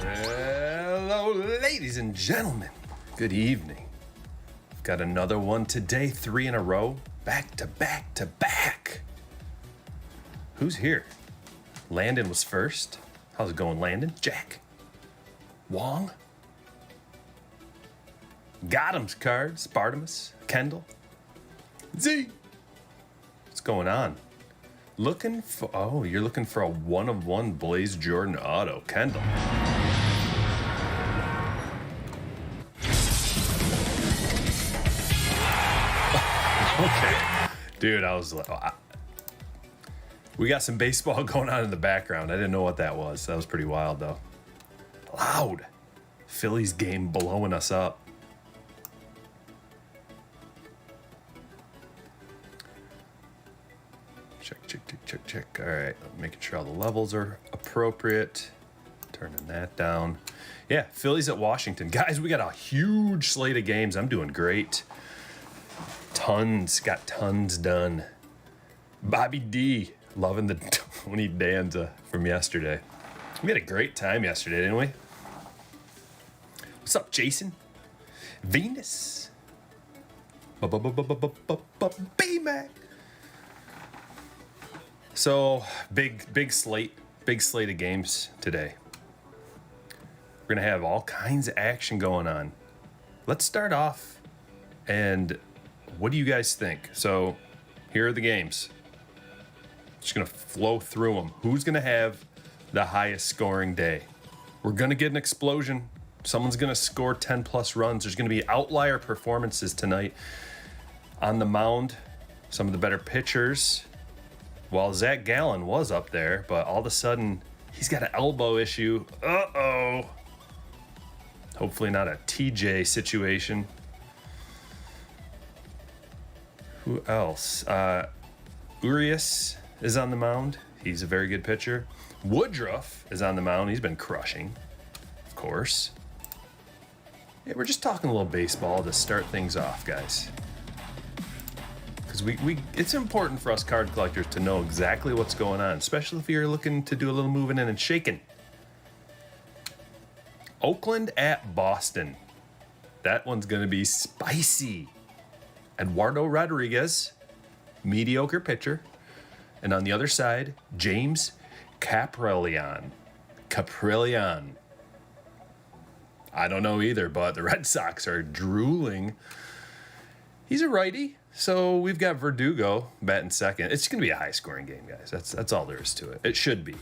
Hello, ladies and gentlemen. Good evening. I've got another one today, 3 in a row, back to back to back. Who's here? Landon was first. How's it going, Landon? Jack? Wong? Gotham's cards, Spartamus, Kendall, Z. What's going on? Looking for, oh, you're looking for a 1-of-1 Blaze Jordan auto, Kendall. Okay, dude, I was like, we got some baseball going on in the background. I didn't know what that was. That was pretty wild, though. Loud. Phillies game blowing us up. Check. All right, making sure all the levels are appropriate. Turning that down. Yeah, Phillies at Washington. Guys, we got a huge slate of games. I'm doing great. Got tons done. Bobby D, loving the Tony Danza from yesterday. We had a great time yesterday, didn't we? What's up, Jason? Venus. B-Mac. So, big slate of games today. We're going to have all kinds of action going on. Let's start off, and what do you guys think? So, here are the games. Just going to flow through them. Who's going to have the highest scoring day? We're going to get an explosion. Someone's going to score 10-plus runs. There's going to be outlier performances tonight on the mound. Some of the better pitchers. Well, Zach Gallen was up there, but all of a sudden, he's got an elbow issue. Uh-oh. Hopefully not a TJ situation. Who else? Urias is on the mound. He's a very good pitcher. Woodruff is on the mound. He's been crushing, of course. Yeah, we're just talking a little baseball to start things off, guys. Because it's important for us card collectors to know exactly what's going on, especially if you're looking to do a little moving in and shaking. Oakland at Boston. That one's going to be spicy. Eduardo Rodriguez, mediocre pitcher. And on the other side, James Caprillion. I don't know either, but the Red Sox are drooling. He's a righty, so we've got Verdugo batting second. It's going to be a high-scoring game, guys. That's all there is to it. It should be.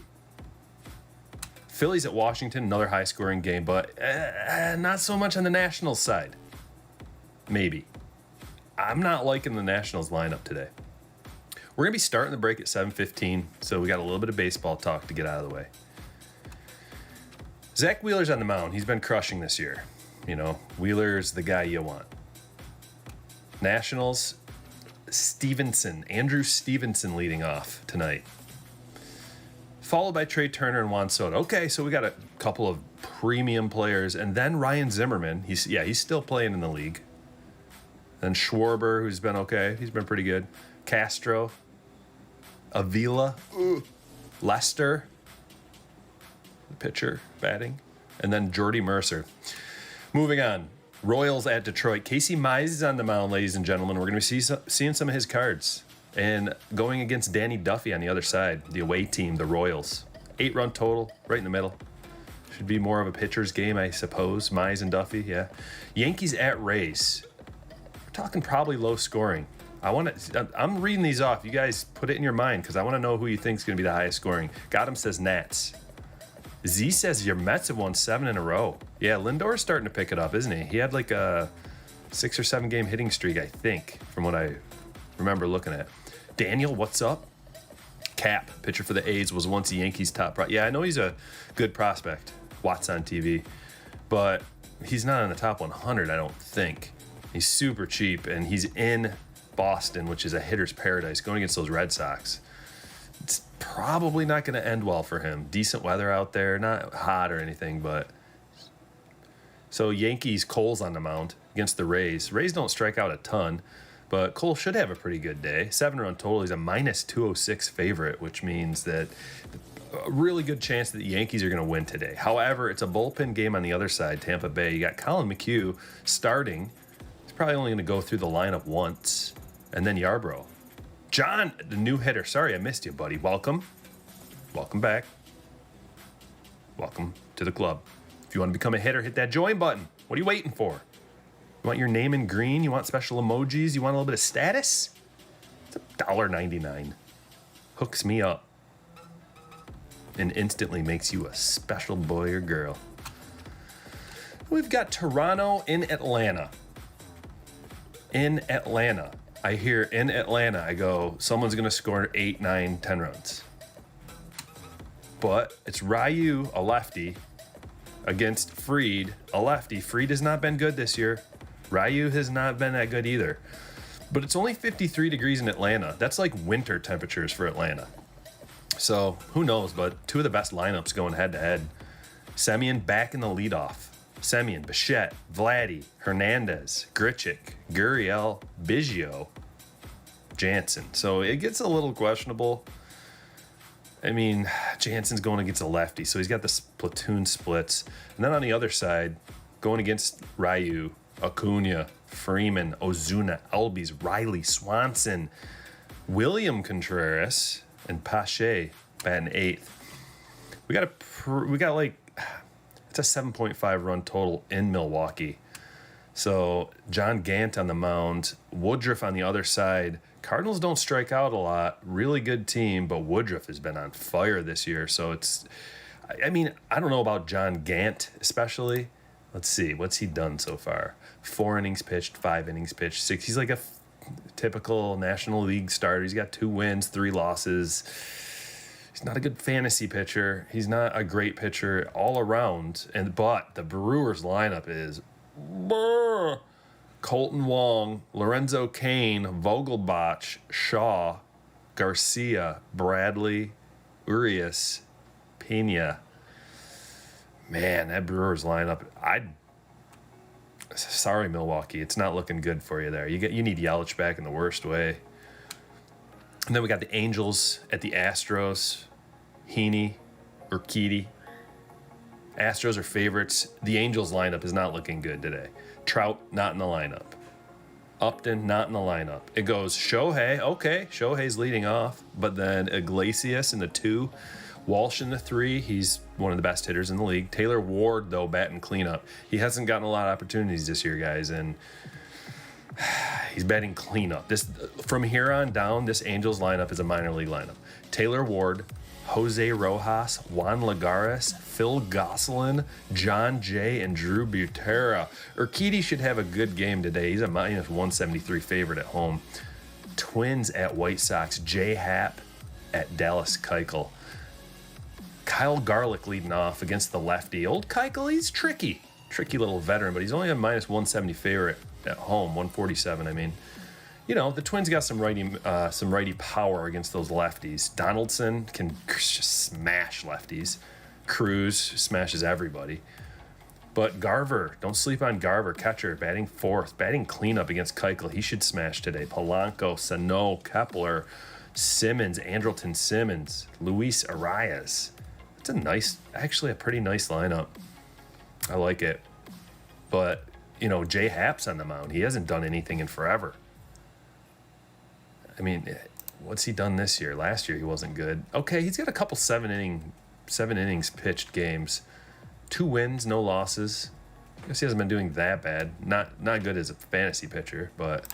Phillies at Washington, another high-scoring game, but not so much on the Nationals side. Maybe. I'm not liking the Nationals lineup today. We're going to be starting the break at 7:15, so we got a little bit of baseball talk to get out of the way. Zach Wheeler's on the mound. He's been crushing this year. You know, Wheeler's the guy you want. Nationals, Andrew Stevenson leading off tonight. Followed by Trey Turner and Juan Soto. Okay, so we got a couple of premium players. And then Ryan Zimmerman. He's still playing in the league. Then Schwarber, who's been okay. He's been pretty good. Castro. Avila. Lester. The pitcher batting. And then Jordy Mercer. Moving on. Royals at Detroit. Casey Mize is on the mound, ladies and gentlemen. We're going to be seeing some of his cards. And going against Danny Duffy on the other side, the away team, the Royals. 8-run total, right in the middle. Should be more of a pitcher's game, I suppose. Mize and Duffy, yeah. Yankees at Rays. We're talking probably low scoring. I'm reading these off. You guys put it in your mind because I want to know who you think is going to be the highest scoring. Gotham says Nats. Z says your Mets have won 7 in a row. Yeah, Lindor's starting to pick it up, isn't he? He had like a 6 or 7 game hitting streak, I think, from what I remember looking at. Daniel, what's up? Cap, pitcher for the A's, was once the Yankees' top yeah, I know he's a good prospect. Watts on TV. But he's not in the top 100, I don't think. He's super cheap, and he's in Boston, which is a hitter's paradise, going against those Red Sox. It's probably not going to end well for him. Decent weather out there, not hot or anything, but... So Yankees, Cole's on the mound against the Rays. Rays don't strike out a ton, but Cole should have a pretty good day. 7-run total. He's a minus 206 favorite, which means that a really good chance that the Yankees are going to win today. However, it's a bullpen game on the other side, Tampa Bay. You got Colin McHugh starting. He's probably only going to go through the lineup once, and then Yarbrough. John, the new hitter. Sorry I missed you, buddy. Welcome. Welcome back. Welcome to the club. If you want to become a hitter, hit that join button. What are you waiting for? You want your name in green? You want special emojis? You want a little bit of status? It's $1.99. Hooks me up. And instantly makes you a special boy or girl. We've got Toronto in Atlanta. In Atlanta. I hear in Atlanta, I go, someone's going to score 8, 9, 10 runs. But it's Ryu, a lefty, against Fried, a lefty. Fried has not been good this year. Ryu has not been that good either. But it's only 53 degrees in Atlanta. That's like winter temperatures for Atlanta. So who knows, but 2 of the best lineups going head-to-head. Semien back in the leadoff. Semien, Bichette, Vladdy, Hernandez, Grichuk, Gurriel, Biggio, Jansen. So it gets a little questionable. I mean, Jansen's going against a lefty, so he's got the platoon splits. And then on the other side, going against Ryu, Acuna, Freeman, Ozuna, Albies, Riley, Swanson, William Contreras, and Pache batting 8th. We got like, it's a 7.5 run total in Milwaukee. So John Gant on the mound, Woodruff on the other side. Cardinals don't strike out a lot. Really good team, but Woodruff has been on fire this year. So I mean, I don't know about John Gant especially. Let's see, what's he done so far? 4 innings pitched, 5 innings pitched, 6. He's like a typical National League starter. He's got 2 wins, 3 losses. He's not a good fantasy pitcher. He's not a great pitcher all around. But the Brewers lineup is Colton Wong, Lorenzo Cain, Vogelbach, Shaw, Garcia, Bradley, Urias, Pena. Man, that Brewers lineup, sorry, Milwaukee, it's not looking good for you there. You need Yelich back in the worst way. And then we got the Angels at the Astros. Heaney, Urquidy. Astros are favorites. The Angels lineup is not looking good today. Trout, not in the lineup. Upton, not in the lineup. It goes Shohei. Okay, Shohei's leading off. But then Iglesias in the 2. Walsh in the 3. He's one of the best hitters in the league. Taylor Ward, though, batting cleanup. He hasn't gotten a lot of opportunities this year, guys. And he's batting cleanup. From here on down, this Angels lineup is a minor league lineup. Taylor Ward, Jose Rojas, Juan Lagares, Phil Gosselin, John Jay, and Drew Butera. Urquidy should have a good game today. He's a minus 173 favorite at home. Twins at White Sox. J. Happ at Dallas Keuchel. Kyle Garlick leading off against the lefty. Old Keuchel, he's tricky. Tricky little veteran, but he's only a minus 170 favorite at home, 147, I mean. You know, the Twins got some righty power against those lefties. Donaldson can just smash lefties. Cruz smashes everybody. But Garver, don't sleep on Garver, catcher, batting fourth, batting cleanup against Keuchel. He should smash today. Polanco, Sano, Kepler, Simmons, Andrelton Simmons, Luis Arias. It's actually a pretty nice lineup. I like it. But, you know, Jay Happ's on the mound. He hasn't done anything in forever. I mean, what's he done this year? Last year he wasn't good. Okay, he's got a couple seven innings pitched games. 2 wins, no losses. I guess he hasn't been doing that bad. Not good as a fantasy pitcher, but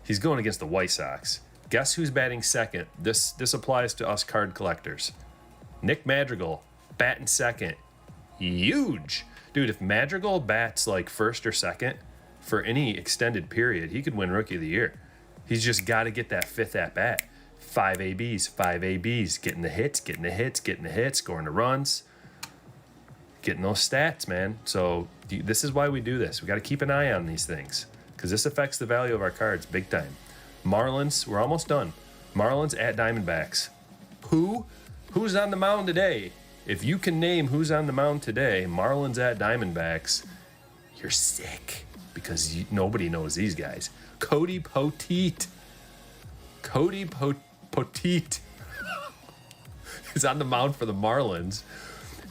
he's going against the White Sox. Guess who's batting second? This applies to us card collectors. Nick Madrigal, batting second. Huge. Dude, if Madrigal bats like first or second for any extended period, he could win Rookie of the Year. He's just got to get that 5th at bat. 5 ABs, getting the hits, scoring the runs, getting those stats, man. So this is why we do this. We got to keep an eye on these things because this affects the value of our cards big time. Marlins, we're almost done. Marlins at Diamondbacks. Who's on the mound today? If you can name who's on the mound today, Marlins at Diamondbacks, you're sick because nobody knows these guys. Cody Poteet is on the mound for the Marlins.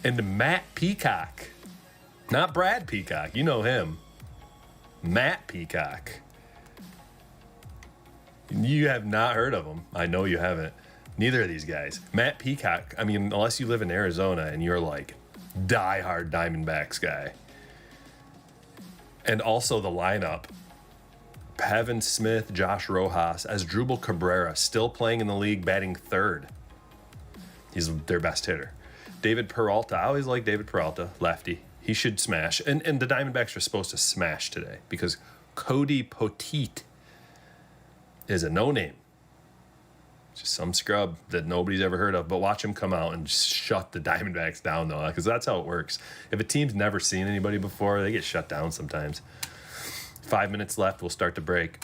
And Matt Peacock, not Brad Peacock, you know him. Matt Peacock. You have not heard of him. I know you haven't. Neither of these guys. Matt Peacock, I mean, unless you live in Arizona and you're like diehard Diamondbacks guy. And also the lineup. Pavin Smith, Josh Rojas, Asdrubal Cabrera, still playing in the league, batting third. He's their best hitter. David Peralta, I always like David Peralta, lefty. He should smash. And the Diamondbacks are supposed to smash today because Cody Poteet is a no-name. Just some scrub that nobody's ever heard of. But watch him come out and just shut the Diamondbacks down, though, because that's how it works. If a team's never seen anybody before, they get shut down sometimes. 5 minutes left. We'll start the break.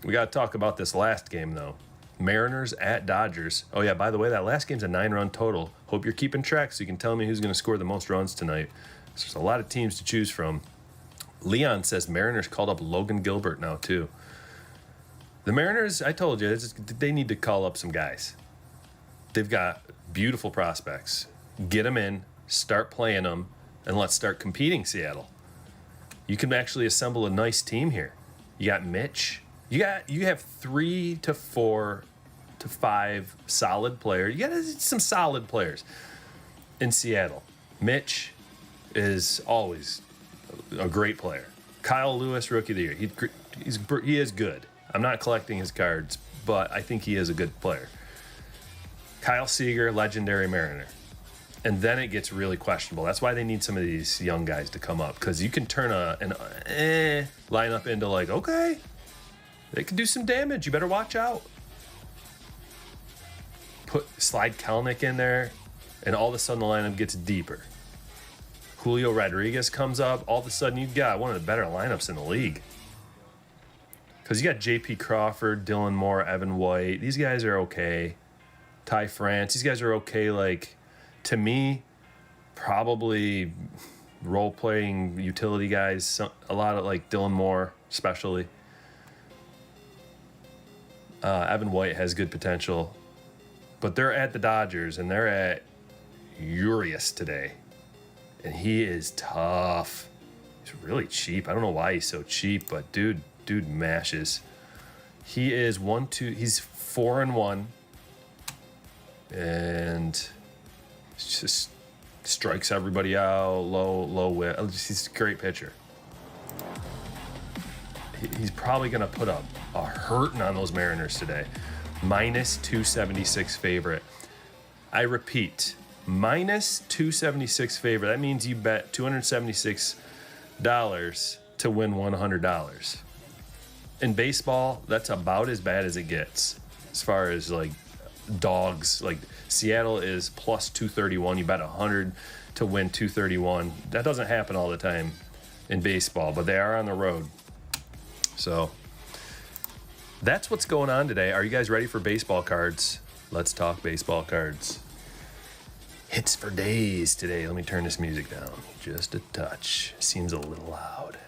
We got to talk about this last game, though. Mariners at Dodgers. Oh, yeah, by the way, that last game's a 9-run total. Hope you're keeping track so you can tell me who's going to score the most runs tonight. There's a lot of teams to choose from. Leon says Mariners called up Logan Gilbert now, too. The Mariners, I told you, they need to call up some guys. They've got beautiful prospects. Get them in, start playing them, and let's start competing, Seattle. You can actually assemble a nice team here. You got Mitch. You have 3 to 4 to 5 solid players. You got some solid players in Seattle. Mitch is always a great player. Kyle Lewis, Rookie of the Year. He is good. I'm not collecting his cards, but I think he is a good player. Kyle Seager, legendary Mariner. And then it gets really questionable. That's why they need some of these young guys to come up, because you can turn an lineup into like, okay, they can do some damage. You better watch out. Slide Kelnick in there, and all of a sudden the lineup gets deeper. Julio Rodriguez comes up. All of a sudden you've got one of the better lineups in the league. Because you got J.P. Crawford, Dylan Moore, Evan White. These guys are okay. Ty France. These guys are okay. Like, to me, probably role-playing utility guys. A lot of, like, Dylan Moore, especially. Evan White has good potential. But they're at the Dodgers, and they're at Urias today. And he is tough. He's really cheap. I don't know why he's so cheap, but dude mashes. He is 1-2. He's 4-1, and just strikes everybody out. Low whip. He's a great pitcher. He's probably gonna put a hurting on those Mariners today. Minus 276 favorite. I repeat, minus 276 favorite. That means you bet $276 to win $100. In baseball, that's about as bad as it gets as far as like dogs. Like Seattle is plus 231. You bet 100 to win 231. That doesn't happen all the time in baseball, but they are on the road. So that's what's going on today. Are you guys ready for baseball cards? Let's talk baseball cards. Hits for days today. Let me turn this music down just a touch. Seems a little loud.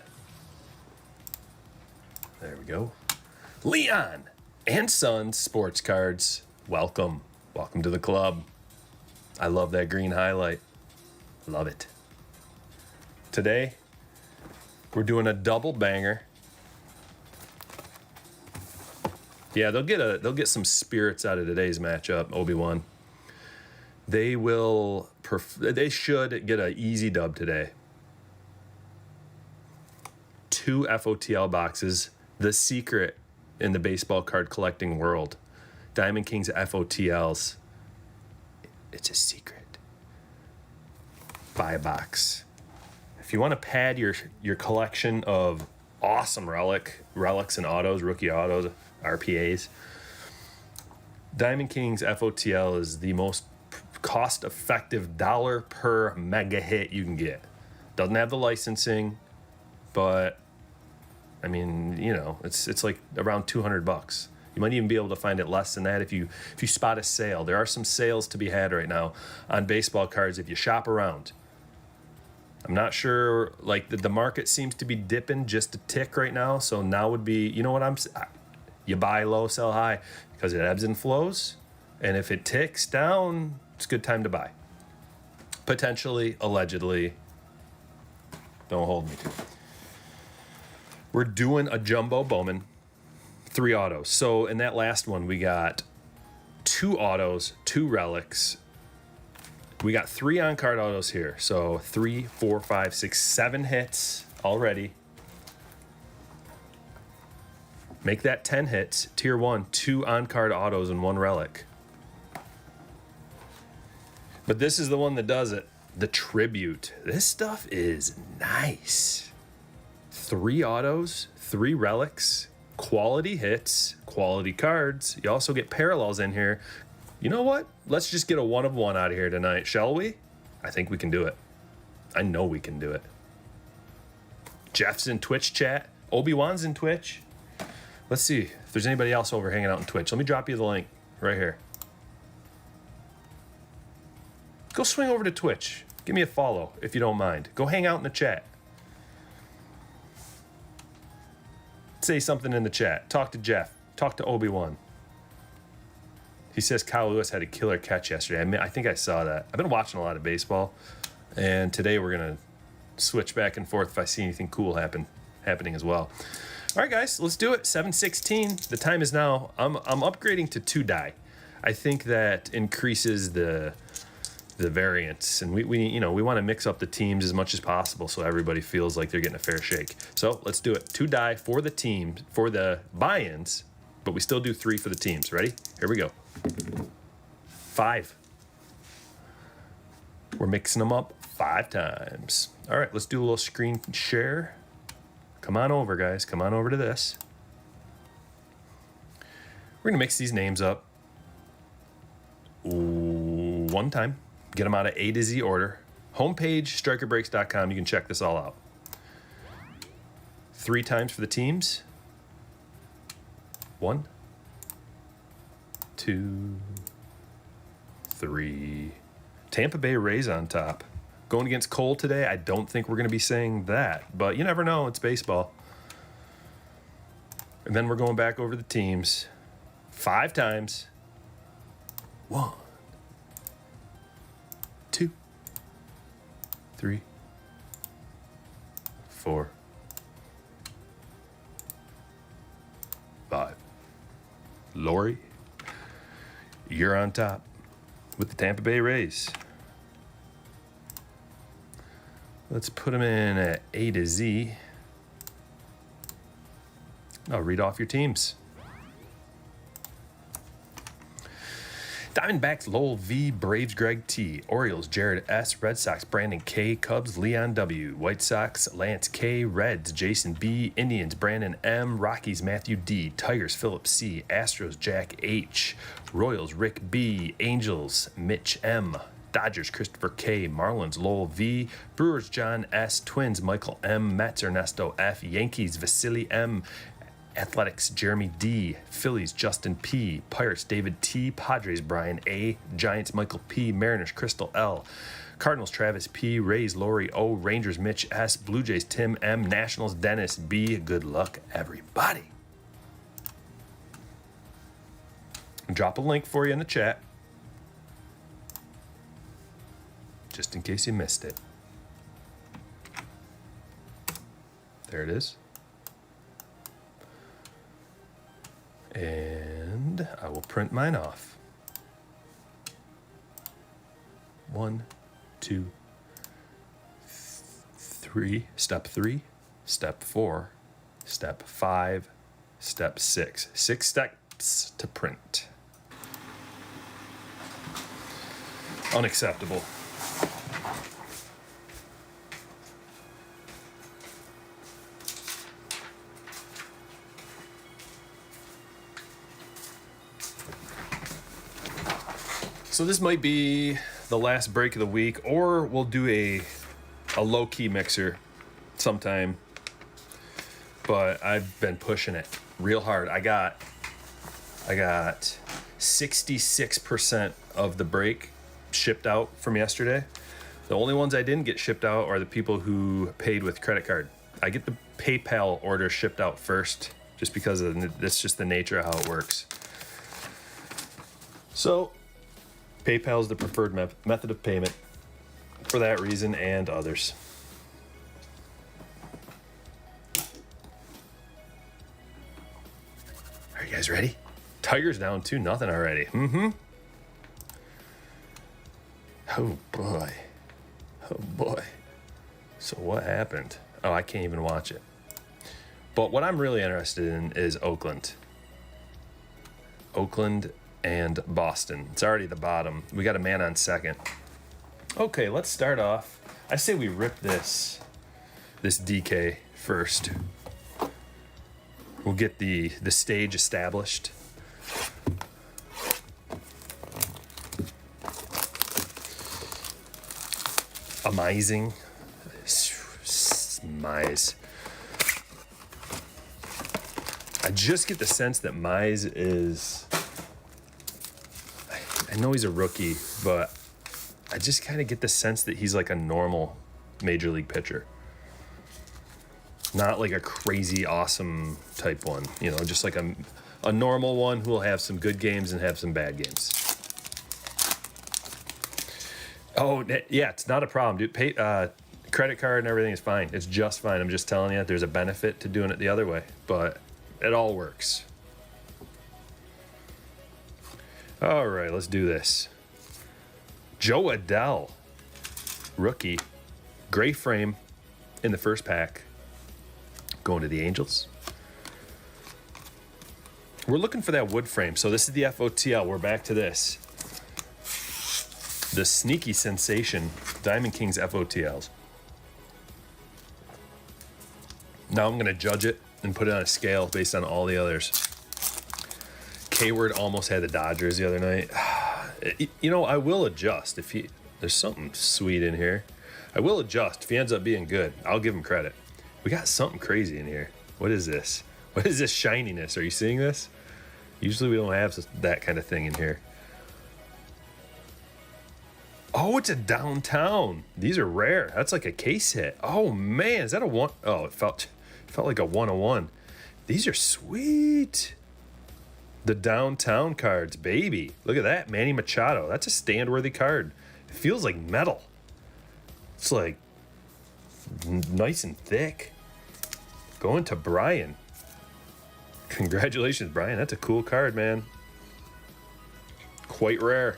There we go. Leon and Sons sports cards. Welcome. Welcome to the club. I love that green highlight. Love it. Today, we're doing a double banger. Yeah, they'll get some spirits out of today's matchup, Obi-Wan. They should get an easy dub today. 2 FOTL boxes. The secret in the baseball card collecting world. Diamond Kings FOTLs. It's a secret. Buy a box. If you want to pad your collection of awesome relics and autos, rookie autos, RPAs, Diamond Kings FOTL is the most cost-effective dollar per mega hit you can get. Doesn't have the licensing, but I mean, you know, it's like around $200. You might even be able to find it less than that if you spot a sale. There are some sales to be had right now on baseball cards if you shop around. I'm not sure, like the market seems to be dipping just a tick right now, so now would be, you know what you buy low, sell high, because it ebbs and flows, and if it ticks down, it's a good time to buy. Potentially, allegedly, don't hold me to it. We're doing a jumbo Bowman, 3 autos. So in that last one, we got 2 autos, 2 relics. We got 3 on-card autos here. So 3, 4, 5, 6, 7 hits already. Make that 10 hits. Tier 1, 2 on-card autos and 1 relic. But this is the one that does it. The Tribute. This stuff is nice. 3 autos, 3 relics, quality hits, quality cards. You also get parallels in here. You know what? Let's just get a 1 of 1 out of here tonight, shall we? I think we can do it. I know we can do it. Jeff's in Twitch chat. Obi-Wan's in Twitch. Let's see if there's anybody else over hanging out in Twitch. Let me drop you the link right here. Go swing over to Twitch. Give me a follow if you don't mind. Go hang out in the chat. Say something in the chat. Talk to Jeff. Talk to Obi-Wan. He says Kyle Lewis had a killer catch yesterday. I think I saw that. I've been watching a lot of baseball, and today we're going to switch back and forth if I see anything cool happening as well. All right, guys, let's do it. 7:16. The time is now. I'm upgrading to 2 die. I think that increases the variance, and we want to mix up the teams as much as possible so everybody feels like they're getting a fair shake. So let's do it. 2 die for the team, for the buy-ins, but we still do 3 for the teams. Ready? Here we go. 5. We're mixing them up 5 times. All right, let's do a little screen share. Come on over, guys. Come on over to this. We're going to mix these names up 1 time. Get them out of A to Z order. Homepage, StrykerBreaks.com. You can check this all out. 3 times for the teams. 1, 2, 3. Tampa Bay Rays on top. Going against Cole today, I don't think we're going to be saying that, but you never know. It's baseball. And then we're going back over the teams 5 times. 1, 2, 3, 4, 5. Lori, you're on top with the Tampa Bay Rays. Let's put them in at A to Z. I'll read off your teams. Diamondbacks, Lowell V. Braves, Greg T. Orioles, Jared S. Red Sox, Brandon K. Cubs, Leon W. White Sox, Lance K. Reds, Jason B. Indians, Brandon M. Rockies, Matthew D. Tigers, Philip C. Astros, Jack H. Royals, Rick B. Angels, Mitch M. Dodgers, Christopher K. Marlins, Lowell V. Brewers, John S. Twins, Michael M. Mets, Ernesto F. Yankees, Vasily M. Athletics, Jeremy D. Phillies, Justin P. Pirates, David T. Padres, Brian A. Giants, Michael P. Mariners, Crystal L. Cardinals, Travis P. Rays, Lori O. Rangers, Mitch S. Blue Jays, Tim M. Nationals, Dennis B. Good luck, everybody. Drop a link for you in the chat, just in case you missed it. There it is. And I will print mine off. 1, 2, 3. Step 3, step 4, step 5, step 6. 6 steps to print. Unacceptable. So this might be the last break of the week, or we'll do a low-key mixer sometime. But I've been pushing it real hard. I got 66% of the break shipped out from yesterday. The only ones I didn't get shipped out are the people who paid with credit card. I get the PayPal order shipped out first, just because that's just the nature of how it works. So PayPal is the preferred method of payment for that reason and others. Are you guys ready? Tigers down 2-0 already. Oh boy. Oh boy. So what happened? Oh, I can't even watch it. But what I'm really interested in is Oakland. Oakland and Boston. It's already the bottom. We got a man on second. Okay, let's start off. I say we rip this DK first. We'll get the stage established. Amazing. Mize. I just get the sense that Mize is... I know he's a rookie, but I just kind of get the sense that he's like a normal major league pitcher. Not like a crazy awesome type one, you know, just like a normal one who will have some good games and have some bad games. Oh, yeah, it's not a problem, dude. Credit card and everything is fine. It's just fine. I'm just telling you, there's a benefit to doing it the other way, but it all works. All right, let's do this. Joe Adell, rookie, gray frame in the first pack, going to the Angels. We're looking for that wood frame. So this is the FOTL. We're back to this. The sneaky sensation, Diamond Kings FOTLs. Now I'm going to judge it and put it on a scale based on all the others. K-Word almost had the Dodgers the other night. You know, I will adjust if there's something sweet in here. I will adjust if he ends up being good. I'll give him credit. We got something crazy in here. What is this? What is this shininess? Are you seeing this? Usually we don't have that kind of thing in here. Oh, it's a downtown. These are rare. That's like a case hit. Oh man, is that a one? Oh, it felt like a 101. These are sweet. The downtown cards, baby. Look at that, Manny Machado. That's a stand-worthy card. It feels like metal. It's like nice and thick. Going to Brian. Congratulations, Brian. That's a cool card, man. Quite rare.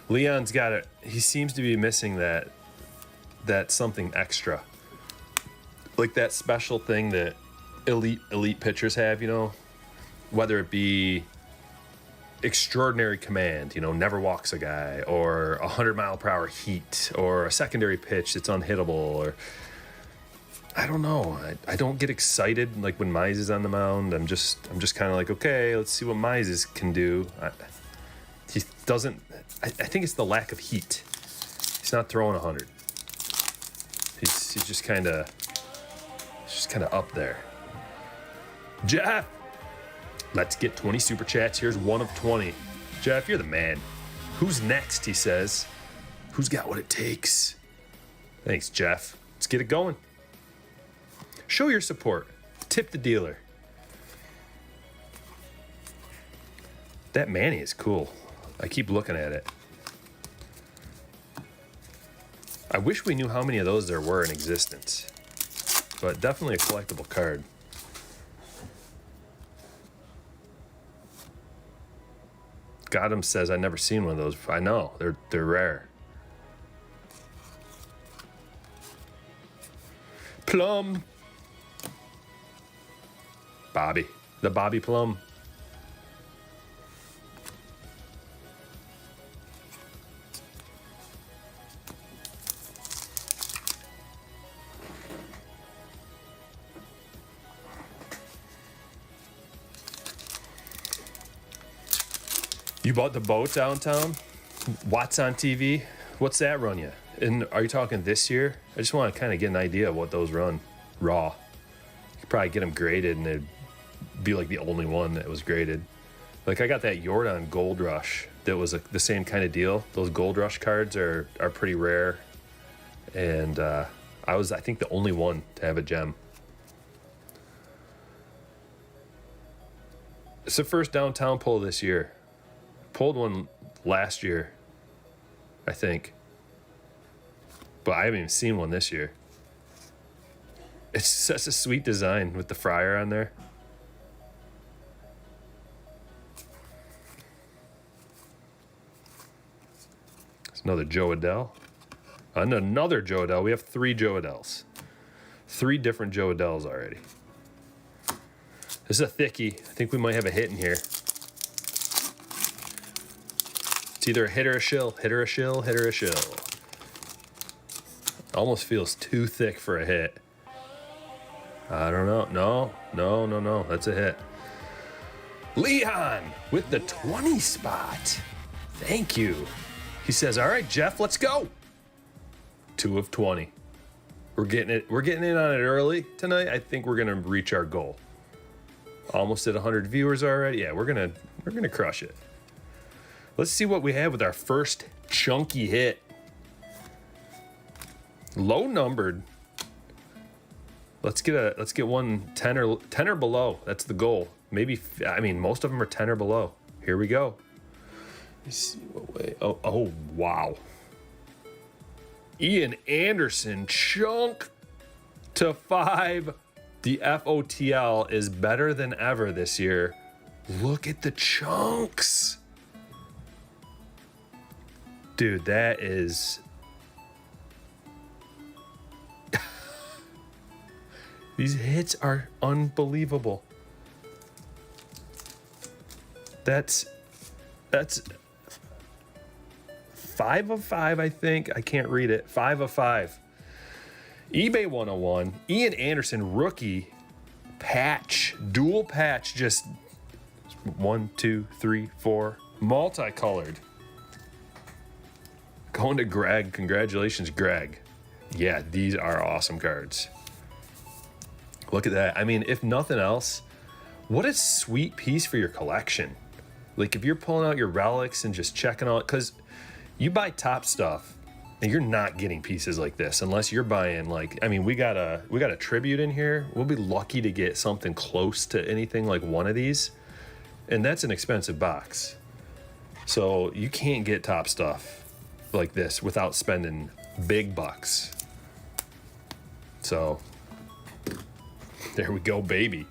Leon's got it. He seems to be missing that something extra. Like that special thing that elite pitchers have, you know? Whether it be extraordinary command, never walks a guy, or 100-mile-per-hour heat, or a secondary pitch that's unhittable, or I don't know. I don't get excited like when Mize is on the mound. I'm just kind of like, okay, let's see what Mize can do. He doesn't. I think it's the lack of heat. He's not throwing 100. He's just kind of up there. Jeff, let's get 20 super chats. Here's one of 20. Jeff, you're the man. Who's next? He says. Who's got what it takes? Thanks, Jeff. Let's get it going. Show your support. Tip the dealer. That Manny is cool. I keep looking at it. I wish we knew how many of those there were in existence. But definitely a collectible card. Gotham says I've never seen one of those. I know. They're rare. Plum. Bobby. The Bobby Plum. You bought the boat downtown? Watts on TV? What's that run you? And are you talking this year? I just want to kind of get an idea of what those run raw. You could probably get them graded and it'd be like the only one that was graded. Like I got that Jordan Gold Rush that was the same kind of deal. Those Gold Rush cards are pretty rare. And I was, I think, the only one to have a gem. It's the first downtown pull this year. Pulled one last year, I think. But I haven't even seen one this year. It's such a sweet design with the Friar on there. It's another Joe Adele. And another Joe Adele. We have 3 Joe Adeles. 3 different Joe Adeles already. This is a thickie. I think we might have a hit in here. It's either a hit or a shill. Hit or a shill, hit or a shill. Almost feels too thick for a hit. I don't know. No. That's a hit. Leon with the 20 spot. Thank you. He says, all right, Jeff, let's go. 2 of 20. We're getting in on it early tonight. I think we're gonna reach our goal. Almost at 100 viewers already. Yeah, we're gonna crush it. Let's see what we have with our first chunky hit. Low numbered. Let's get one 10 or below. That's the goal. Maybe, I mean, most of them are 10 or below. Here we go. Let's see what way. Oh wow. Ian Anderson chunk to 5. The FOTL is better than ever this year. Look at the chunks. Dude, that is... These hits are unbelievable. That's 5 of 5, I think. I can't read it. 5 of 5. eBay 101. Ian Anderson, rookie. Patch. Dual patch. Just 1, 2, 3, 4. Multicolored. Going to Greg. Congratulations, Greg. Yeah, these are awesome cards. Look at that. I mean, if nothing else, what a sweet piece for your collection. Like, if you're pulling out your relics and just checking out, because you buy top stuff and you're not getting pieces like this unless you're buying, like, I mean, we got a tribute in here. We'll be lucky to get something close to anything like one of these, and that's an expensive box. So you can't get top stuff like this without spending big bucks. So there we go, baby.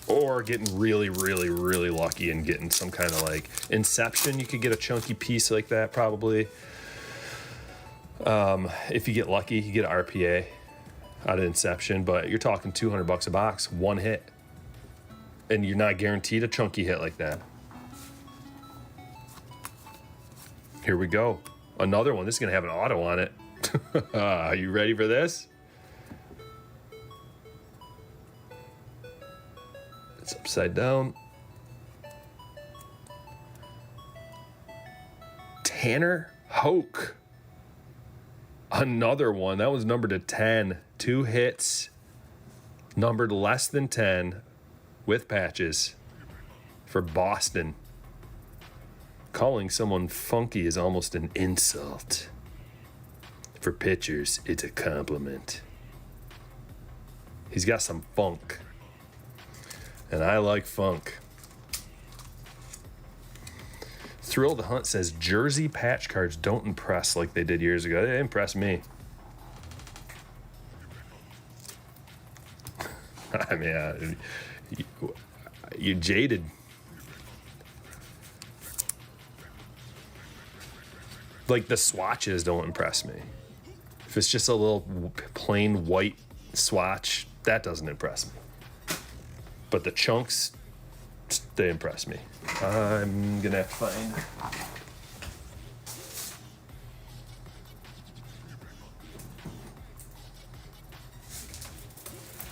Or getting really, really, really lucky and getting some kind of like Inception. You could get a chunky piece like that probably. If you get lucky, you get an RPA out of Inception, but you're talking $200 a box, one hit. and you're not guaranteed a chunky hit like that. Here we go. Another one. This is going to have an auto on it. Are you ready for this? It's upside down. Tanner Hoke. Another one. That was numbered to 10. 2 hits. Numbered less than 10 with patches for Boston. Calling someone funky is almost an insult. For pitchers, it's a compliment. He's got some funk. And I like funk. Thrill to Hunt says jersey patch cards don't impress like they did years ago. They impressed me. I mean, you jaded. Like the swatches don't impress me. If it's just a little plain white swatch, that doesn't impress me. But the chunks, they impress me. I'm gonna have to find.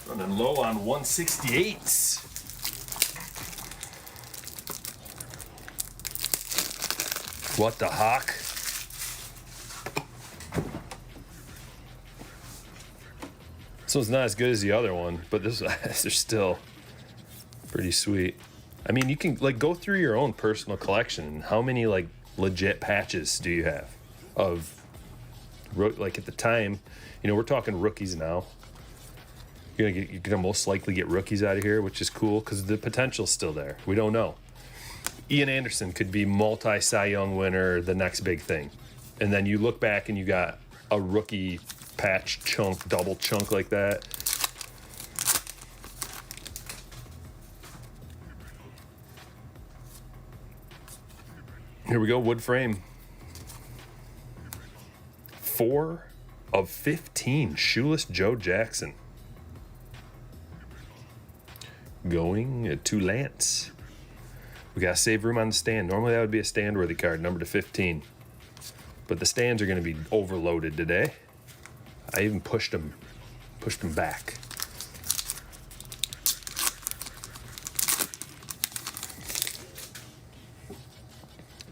Running low on 168s. What the hawk? This one's not as good as the other one, but they're still pretty sweet. I mean, you can like go through your own personal collection. How many like legit patches do you have of like at the time? You know, we're talking rookies now. You're gonna most likely get rookies out of here, which is cool because the potential's still there. We don't know. Ian Anderson could be multi-Cy Young winner, the next big thing, and then you look back and you got a rookie patch chunk, double chunk like that. Here we go, wood frame. 4 of 15, shoeless Joe Jackson. Going to Lance. We gotta save room on the stand. Normally that would be a stand-worthy card, number to 15. But the stands are gonna be overloaded today. I even pushed them back.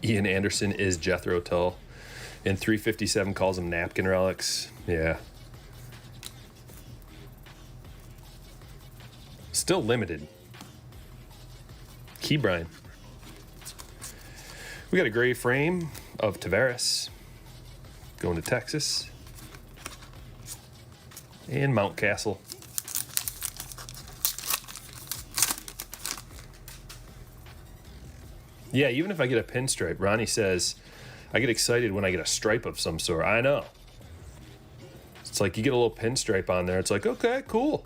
Ian Anderson is Jethro Tull. And 357 calls them napkin relics. Yeah. Still limited. Keybrine. We got a gray frame of Tavares. Going to Texas. And Mountcastle. Yeah, even if I get a pinstripe, Ronnie says, I get excited when I get a stripe of some sort. I know. It's like you get a little pinstripe on there. It's like, okay, cool.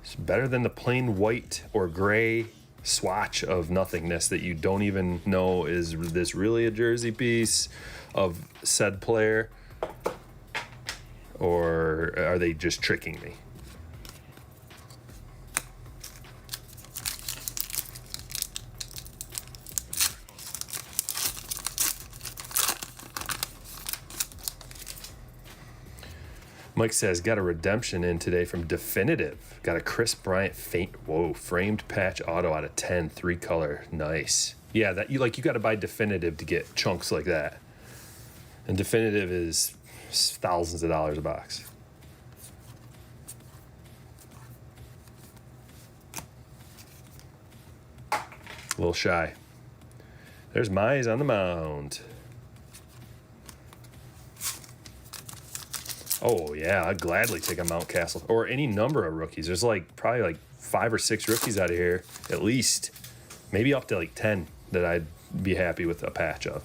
It's better than the plain white or gray swatch of nothingness that you don't even know, is this really a jersey piece of said player? Or are they just tricking me? Mike says, got a redemption in today from Definitive. Got a Chris Bryant framed patch auto out of 10, 3-color. Nice. Yeah, that you got to buy Definitive to get chunks like that. And Definitive is thousands of dollars a box. A little shy. There's Mize on the mound. Oh, yeah, I'd gladly take a Mountcastle or any number of rookies. There's probably like 5 or 6 rookies out of here, at least. Maybe up to like 10 that I'd be happy with a patch of.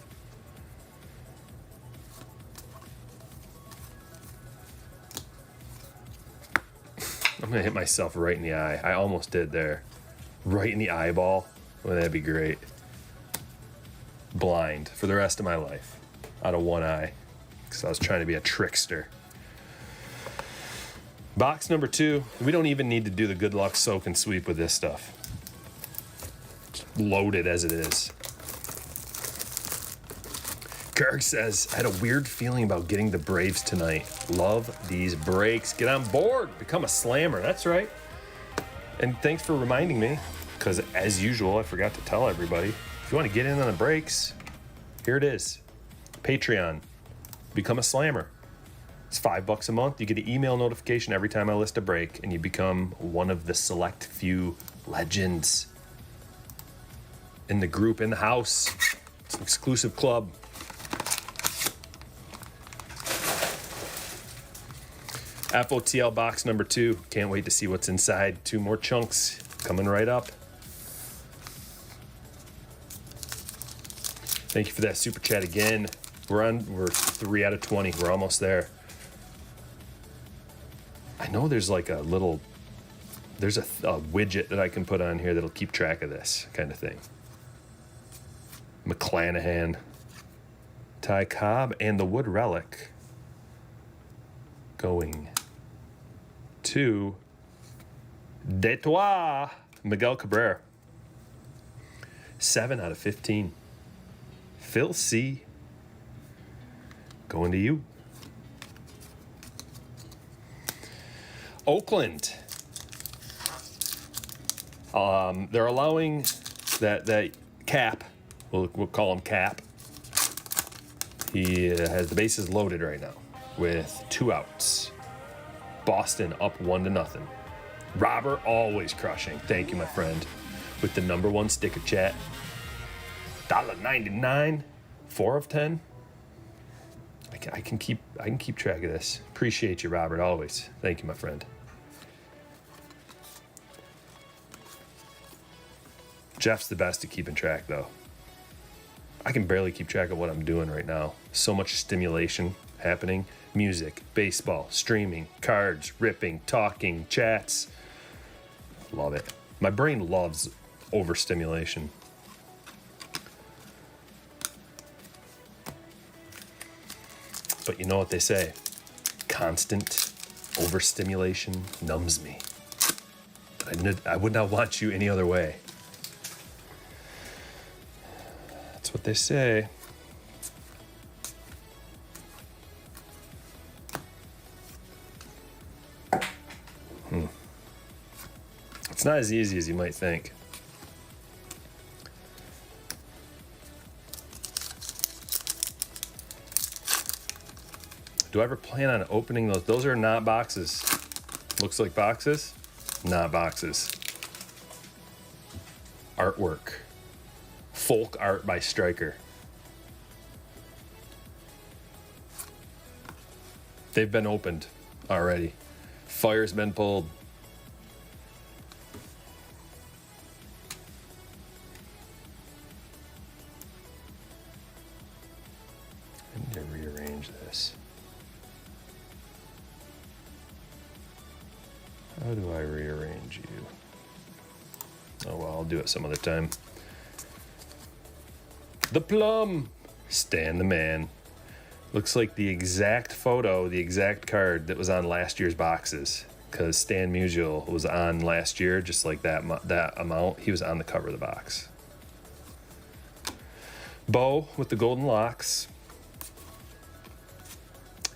I'm going to hit myself right in the eye. I almost did there. Right in the eyeball. Well, that'd be great. Blind for the rest of my life. Out of one eye. Because I was trying to be a trickster. Box number 2. We don't even need to do the good luck soak and sweep with this stuff. loaded as it is. Kirk says, I had a weird feeling about getting the Braves tonight. Love these breaks. Get on board. Become a slammer. That's right. And thanks for reminding me, because as usual, I forgot to tell everybody. If you want to get in on the breaks, here it is. Patreon. Become a slammer. It's $5 a month. You get an email notification every time I list a break, and you become one of the select few legends in the group, in the house. It's an exclusive club. FOTL box number 2. Can't wait to see what's inside. 2 more chunks coming right up. Thank you for that super chat again. We're 3 out of 20. We're almost there. I know there's like a widget that I can put on here that'll keep track of this kind of thing. McClanahan, Ty Cobb, and the Wood Relic going to Detroit, Miguel Cabrera. 7 out of 15. Phil C. Going to you. Oakland. They're allowing that Cap. We'll call him Cap. He has the bases loaded right now with 2 outs. Boston up 1-0. Robert always crushing. Thank you, my friend. With the number 1 sticker chat. $1.99. 4 of 10. I can keep track of this. Appreciate you, Robert, always. Thank you, my friend. Jeff's the best at keeping track, though. I can barely keep track of what I'm doing right now. So much stimulation happening. Music, baseball, streaming, cards, ripping, talking, chats. Love it. My brain loves overstimulation. But you know what they say. Constant overstimulation numbs me. But I would not want you any other way. That's what they say. It's not as easy as you might think. Do I ever plan on opening those? Those are not boxes. Looks like boxes, not boxes. Artwork. Folk art by Stryker. They've been opened already. Fire's been pulled. I need to rearrange this. How do I rearrange you? Oh, well, I'll do it some other time. The Plum. Stan the man. Looks like the exact photo, the exact card that was on last year's boxes. Because Stan Musial was on last year, just like that amount. He was on the cover of the box. Bo with the golden locks.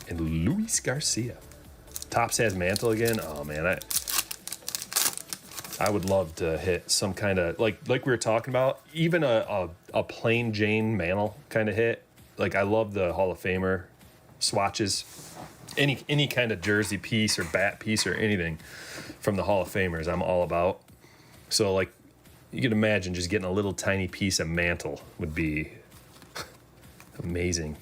And Luis Garcia. Topps has Mantle again. Oh, man, I would love to hit some kind of, like we were talking about, even a plain Jane Mantle kind of hit. Like, I love the Hall of Famer swatches. Any kind of jersey piece or bat piece or anything from the Hall of Famers, I'm all about. So, like, you can imagine just getting a little tiny piece of Mantle would be amazing.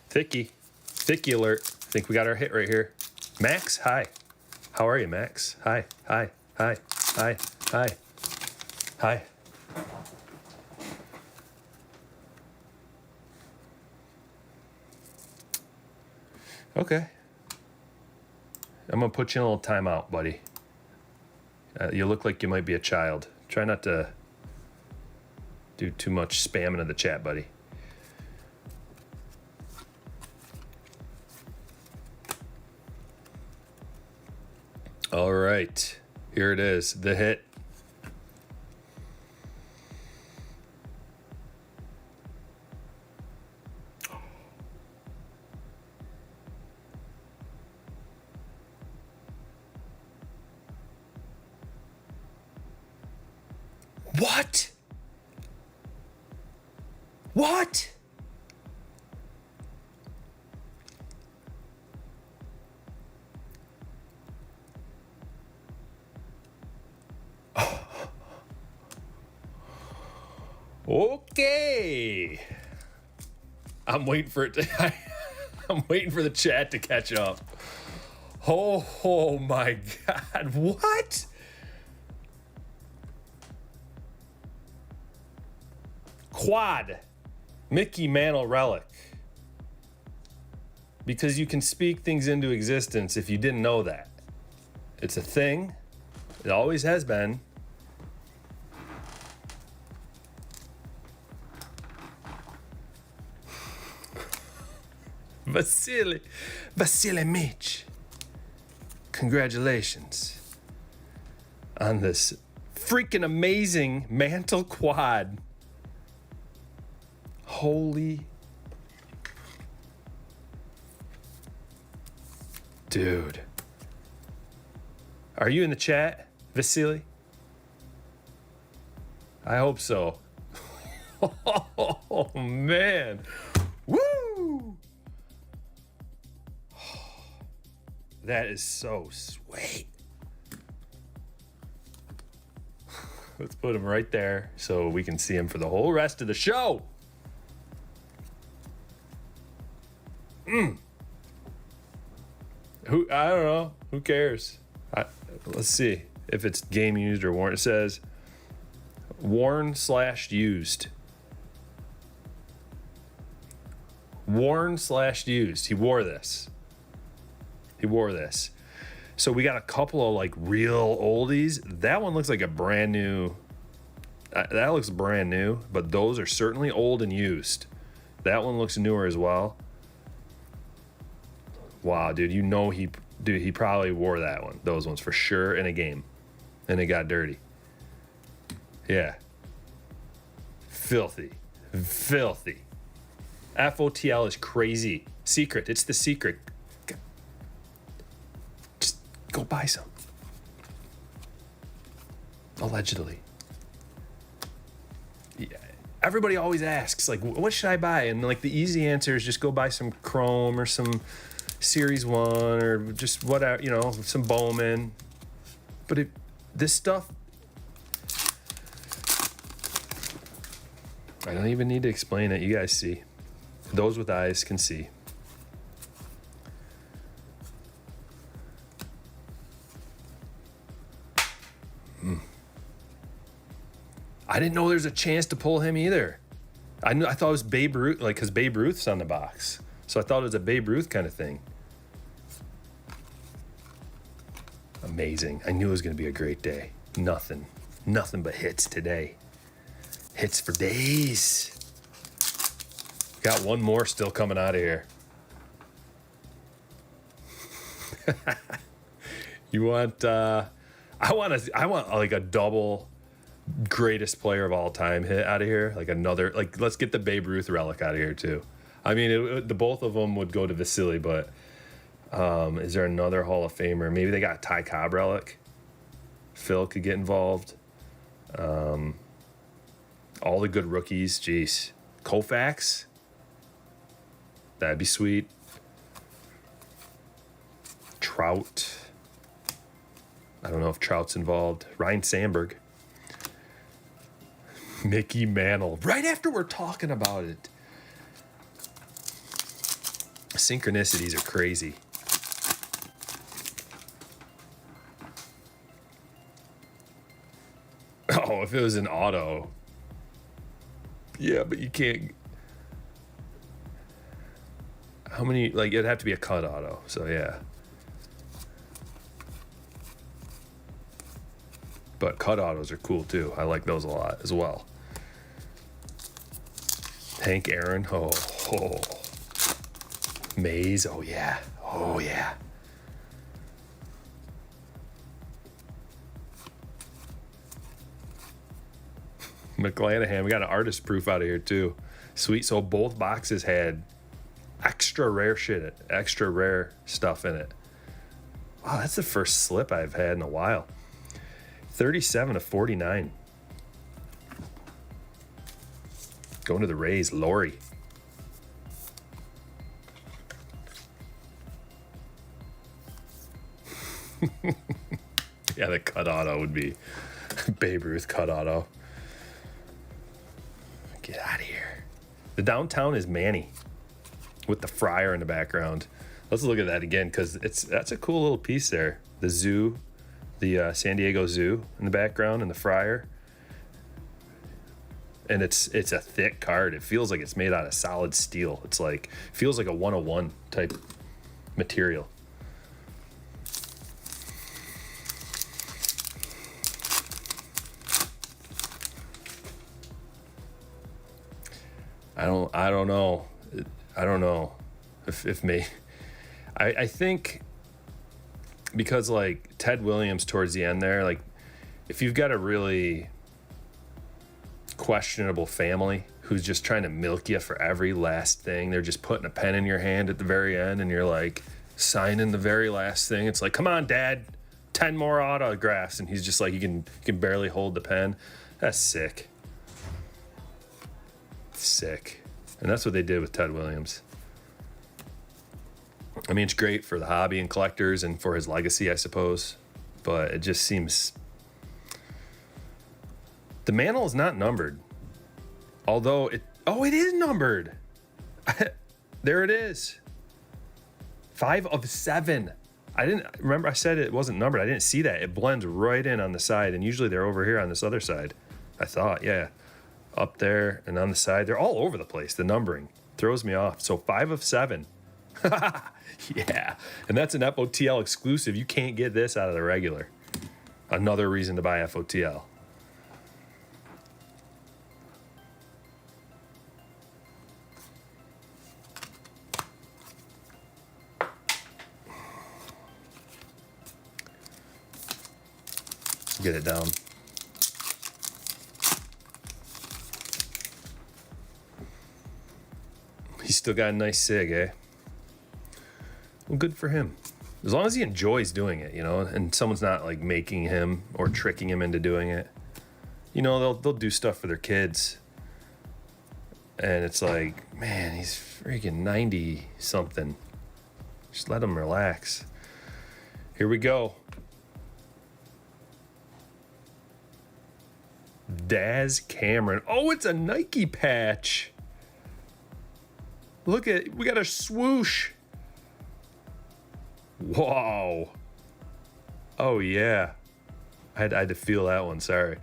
Thicky alert. I think we got our hit right here. Max, hi. How are you, Max? Hi. Okay. I'm going to put you in a little timeout, buddy. You look like you might be a child. Try not to do too much spamming in the chat, buddy. All right. Here it is. The hit. What? What? Okay. I'm waiting for it to I'm waiting for the chat to catch up. Oh my God. What? Quad. Mickey Mantle Relic. Because you can speak things into existence if you didn't know that. It's a thing. It always has been. Vasily Mitch. Congratulations on this freaking amazing Mantle quad. Holy dude. Are you in the chat, Vasily? I hope so. Oh man. Woo! That is so sweet. Let's put him right there so we can see him for the whole rest of the show. I don't know. Who cares? Let's see if it's game used or worn. It says worn/used. Worn/used. He wore this. So we got a couple of like real oldies. That one looks like a brand new. That looks brand new, but those are certainly old and used. That one looks newer as well. Wow, dude, he probably wore that one. Those ones for sure in a game. And it got dirty. Yeah. Filthy. FOTL is crazy. Secret. It's the secret. Just go buy some. Allegedly. Yeah. Everybody always asks, like, what should I buy? And like the easy answer is just go buy some Chrome or some Series 1 or just whatever, some Bowman. But this stuff, I don't even need to explain it. You guys see. Those with eyes can see. I didn't know there's a chance to pull him either. I thought it was Babe Ruth, like, because Babe Ruth's on the box. So I thought it was a Babe Ruth kind of thing. Amazing. I knew it was going to be a great day. Nothing but hits today. Hits for days. Got one more still coming out of here. You want, I want like a double greatest player of all time hit out of here. Like another, like, let's get the Babe Ruth relic out of here too. I mean, the both of them would go to Vasily, but is there another Hall of Famer? Maybe they got Ty Cobb relic. Phil could get involved. All the good rookies. Jeez. Koufax. That'd be sweet. Trout. I don't know if Trout's involved. Ryan Sandberg. Mickey Mantle. Right after we're talking about it. Synchronicities are crazy. Oh, if it was an auto. Yeah, but you can't. How many? Like, it'd have to be a cut auto. So, yeah. But cut autos are cool, too. I like those a lot as well. Hank Aaron. Oh. Mays. Oh, yeah. McClanahan. We got an artist proof out of here too. Sweet. So both boxes had extra rare stuff in it. Wow, that's the first slip I've had in a while. 37 of 49. Going to the Rays, Lori. Yeah, the cut auto would be Babe Ruth cut auto. Get out of here. The downtown is Manny with the Friar in the background. Let's look at that again because that's a cool little piece there. The zoo, the San Diego Zoo in the background and the Friar. And it's a thick card. It feels like it's made out of solid steel. It's like feels like a 101 type material. I don't know. I don't know if me. I think because like Ted Williams towards the end there, like if you've got a really questionable family who's just trying to milk you for every last thing, they're just putting a pen in your hand at the very end and you're like signing the very last thing. It's like, come on, Dad, 10 more autographs, and he's just like, he can barely hold the pen. That's sick. Sick. And that's what they did with Ted Williams. I mean, it's great for the hobby and collectors and for his legacy, I suppose, but it just seems the Mantle is not numbered, although it is numbered. There it is. 5 of 7. I didn't remember. I said it wasn't numbered. I didn't see that. It blends right in on the side, and usually they're over here on this other side. I thought, yeah, up there and on the side. They're all over the place. The numbering throws me off. So 5 of 7. Yeah, and that's an FOTL exclusive. You can't get this out of the regular. Another reason to buy FOTL. Get it down. He's still got a nice sig, eh? Well, good for him. As long as he enjoys doing it, you know, and someone's not like making him or tricking him into doing it. You know, they'll do stuff for their kids. And it's like, man, he's freaking 90 something. Just let him relax. Here we go. Daz Cameron. Oh, it's a Nike patch. Look at, we got a swoosh. Whoa. Oh, yeah. I had to feel that one, sorry.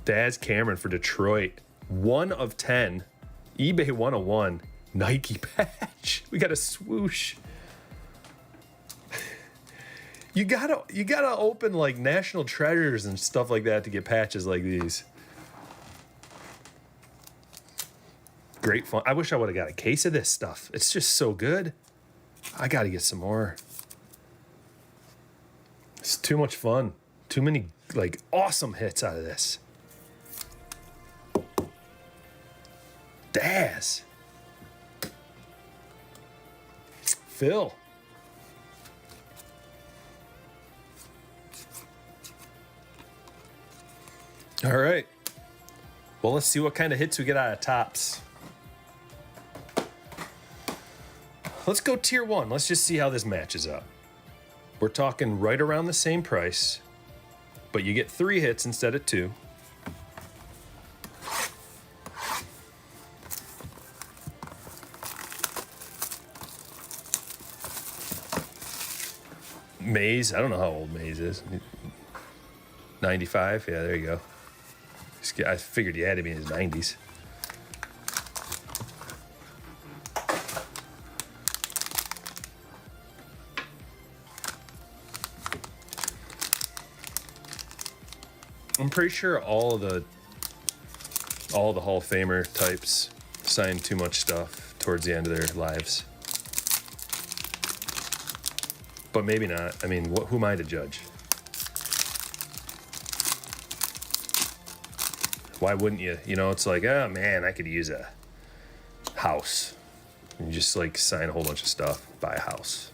Daz Cameron for Detroit. 1 of 10. eBay 101. Nike patch. We got a swoosh. You gotta open like National Treasures and stuff like that to get patches like these. Great fun. I wish I would have got a case of this stuff. It's just so good. I got to get some more. It's too much fun. Too many like awesome hits out of this. Daz. Phil. All right. Well, let's see what kind of hits we get out of Topps. Let's go tier 1. Let's just see how this matches up. We're talking right around the same price, but you get 3 hits instead of 2. Maze, I don't know how old Maze is. 95? Yeah, there you go. I figured he had to be in his 90s. I'm pretty sure all the Hall of Famer types sign too much stuff towards the end of their lives. But maybe not. I mean, who am I to judge? Why wouldn't you? You know, it's like, oh man, I could use a house. And you just like sign a whole bunch of stuff, buy a house.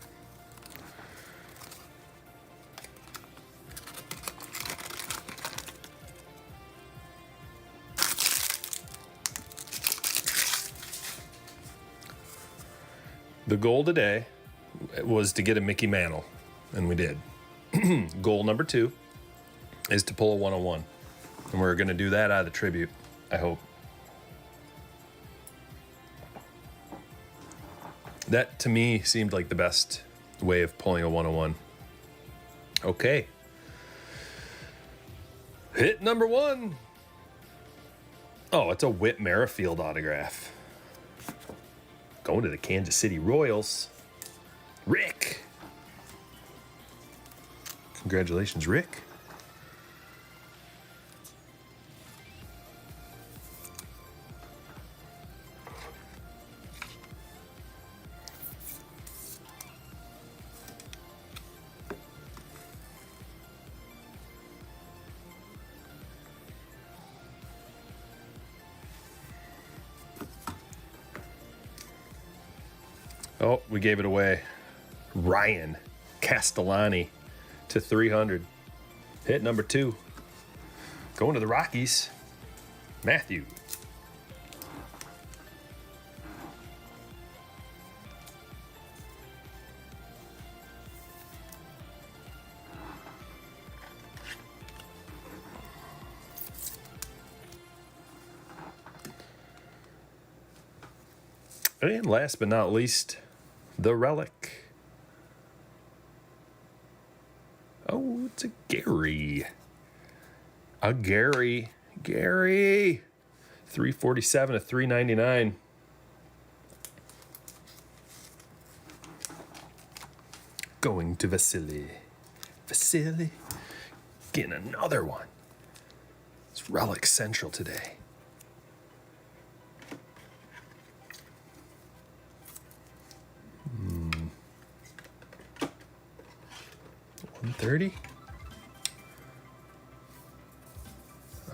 The goal today was to get a Mickey Mantle, and we did. Goal number 2 is to pull a 101. And we're going to do that out of the tribute, I hope. That, to me, seemed like the best way of pulling a 101. Okay. Hit number 1. Oh, it's a Whit Merrifield autograph. Going to the Kansas City Royals. Rick. Congratulations, Rick. Oh, we gave it away. Ryan Castellani to 300. Hit number 2. Going to the Rockies. Matthew. And last but not least, the Relic. Oh, it's a Gary. A Gary. 347 to 399. Going to Vasily. Getting another one. It's Relic Central today. 130.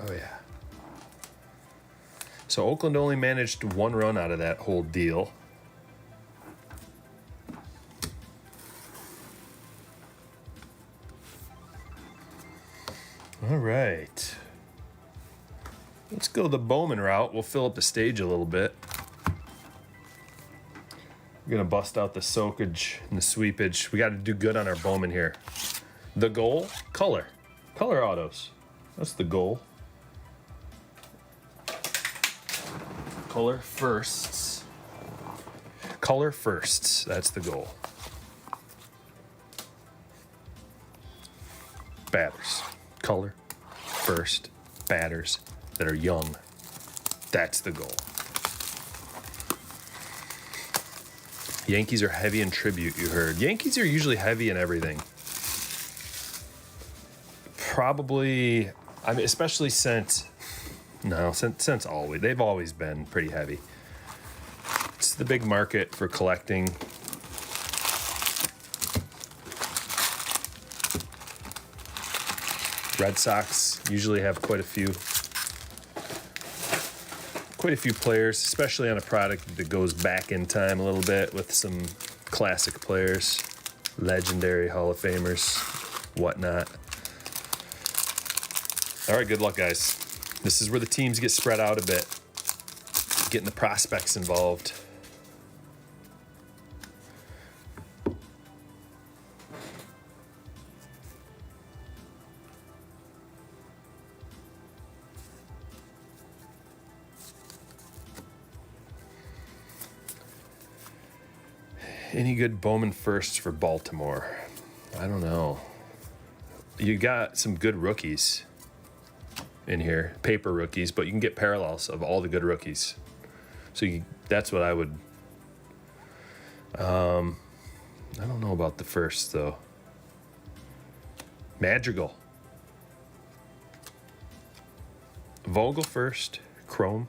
Oh yeah. So Oakland only managed 1 run out of that whole deal. All right. Let's go the Bowman route. We'll fill up the stage a little bit. We're gonna bust out the soakage and the sweepage. We got to do good on our Bowman here. The goal, color autos. That's the goal. Color firsts. That's the goal. Batters. Color first batters that are young. That's the goal. Yankees are heavy in tribute, you heard. Yankees are usually heavy in everything. Probably, I mean, especially since always. They've always been pretty heavy. It's the big market for collecting. Red Sox usually have quite a few players, especially on a product that goes back in time a little bit with some classic players, legendary Hall of Famers, whatnot. All right, good luck, guys. This is where the teams get spread out a bit, getting the prospects involved. Any good Bowman firsts for Baltimore? I don't know. You got some good rookies in here, paper rookies, but you can get parallels of all the good rookies. So that's what I would. I don't know about the first though. Madrigal, Vogel first, Chrome,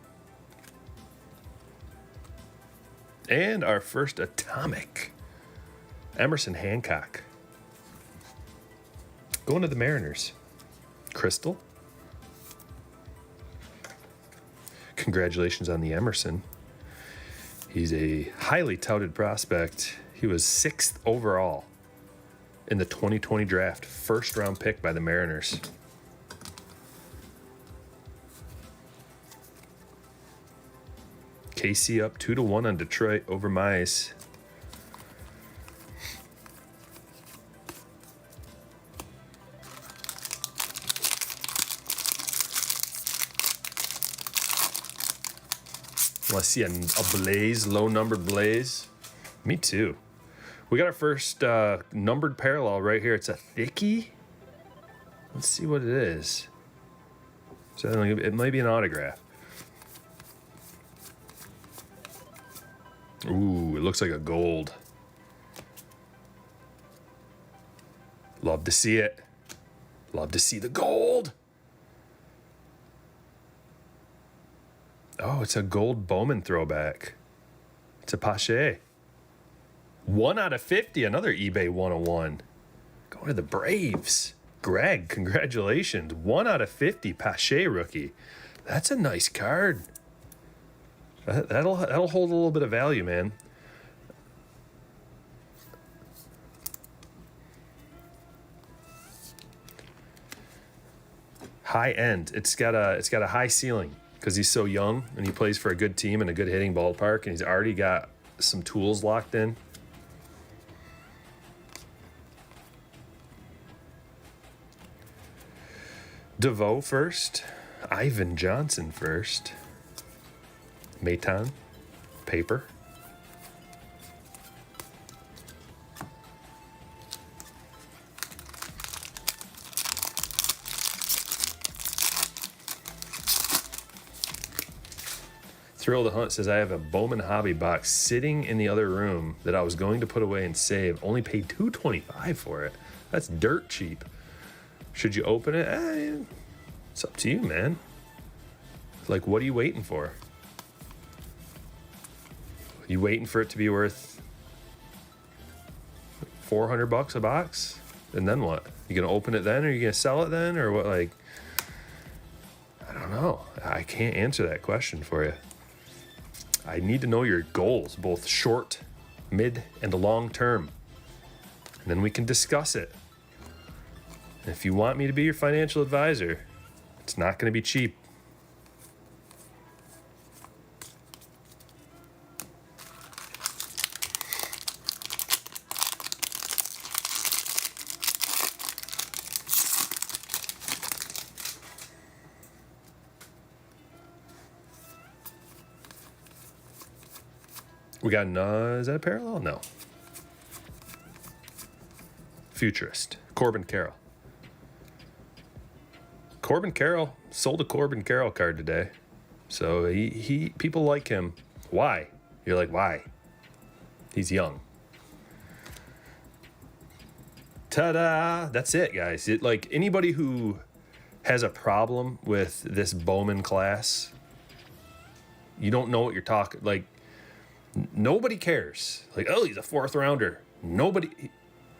and our first atomic, Emerson Hancock. Going to the Mariners, Crystal. Congratulations on the Emerson. He's a highly touted prospect. He was 6th overall in the 2020 draft, first round pick by the Mariners. KC up 2-1 on Detroit over Mize. Well, I see a Blaze, low-numbered Blaze. Me too. We got our first numbered parallel right here. It's a thickie. Let's see what it is. So it might be an autograph. Ooh, it looks like a gold. Love to see it. Love to see the gold. Oh, it's a gold Bowman throwback. It's a Pache. 1 out of 50, another eBay 101. Going to the Braves. Greg, congratulations. 1 out of 50, Pache rookie. That's a nice card. That'll hold a little bit of value, man. High end. It's got a high ceiling because he's so young and he plays for a good team and a good hitting ballpark, and he's already got some tools locked in. DeVoe first. Ivan Johnson first. Maton. Paper. Thrill the Hunt says, I have a Bowman hobby box sitting in the other room that I was going to put away and save. Only paid $225 for it. That's dirt cheap. Should you open it? It's up to you, man. Like, what are you waiting for? You waiting for it to be worth $400 a box? And then what? You gonna open it then, or you gonna sell it then, or what? Like, I don't know. I can't answer that question for you. I need to know your goals, both short, mid, and long term. And then we can discuss it. And if you want me to be your financial advisor, it's not going to be cheap. We got, is that a parallel? No. Futurist. Corbin Carroll. Corbin Carroll sold a Corbin Carroll card today. So he people like him. Why? You're like, why? He's young. Ta-da! That's it, guys. Like, anybody who has a problem with this Bowman class, you don't know what you're talking. Like, nobody cares. Like, oh, he's a 4th rounder. Nobody.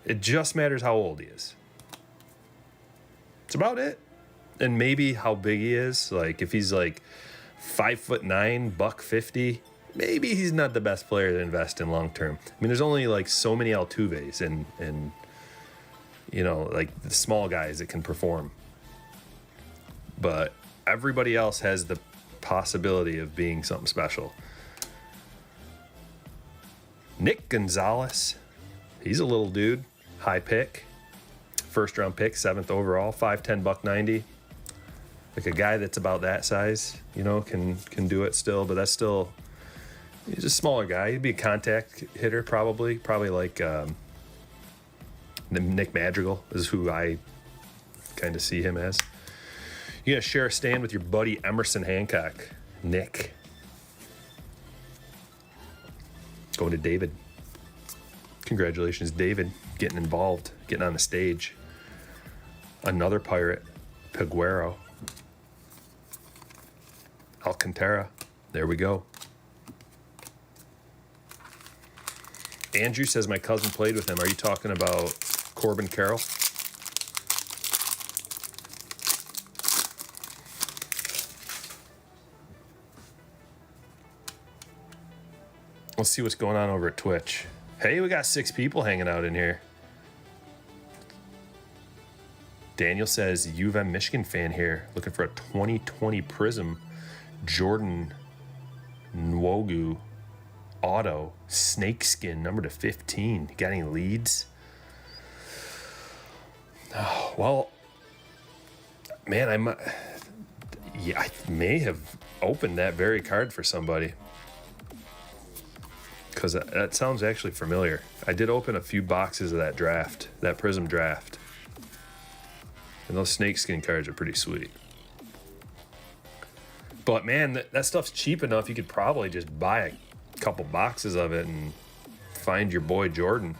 It just matters how old he is. It's about it. And maybe how big he is. Like, if he's like 5'9", $150, maybe he's not the best player to invest in long term. I mean, there's only like so many Altuves and you know, like the small guys that can perform. But everybody else has the possibility of being something special. Nick Gonzalez, he's a little dude, high pick, 1st round pick, 7th overall, 5'10", $190. Like a guy that's about that size, you know, can do it still, but that's still, he's a smaller guy. He'd be a contact hitter probably like Nick Madrigal is who I kind of see him as. You're gonna share a stand with your buddy Emerson Hancock, Nick. Going to David. Congratulations, David, getting involved, getting on the stage. Another Pirate, Peguero. Alcantara. There we go. Andrew says my cousin played with him. Are you talking about Corbin Carroll? Let's see what's going on over at Twitch. Hey, we got 6 people hanging out in here. Daniel says, U of M Michigan fan here, looking for a 2020 Prism Jordan Nwogu auto snakeskin number to 15. Got any leads? Oh, well, man, I may have opened that very card for somebody, because that sounds actually familiar. I did open a few boxes of that draft, that Prism draft. And those snakeskin cards are pretty sweet. But man, that stuff's cheap enough, you could probably just buy a couple boxes of it and find your boy Jordan.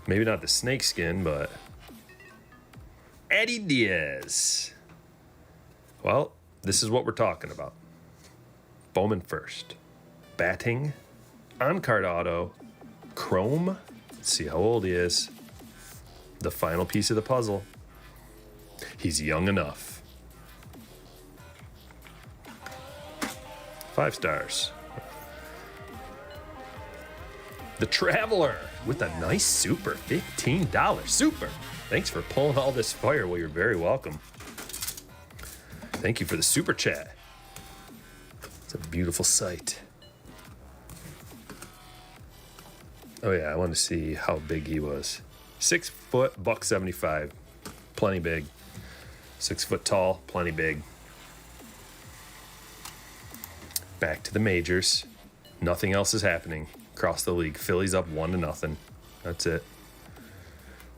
Maybe not the snakeskin, but Eddie Diaz. Well, this is what we're talking about. Bowman first. Batting. On-card auto. Chrome. Let's see how old he is. The final piece of the puzzle. He's young enough. 5 stars. The Traveler with a nice super. $15 super. Thanks for pulling all this fire. Well, you're very welcome. Thank you for the super chat. It's a beautiful sight. Oh yeah, I want to see how big he was. 6 foot, $175. Plenty big. 6 foot tall, plenty big. Back to the majors. Nothing else is happening across the league. Phillies up 1-0. That's it.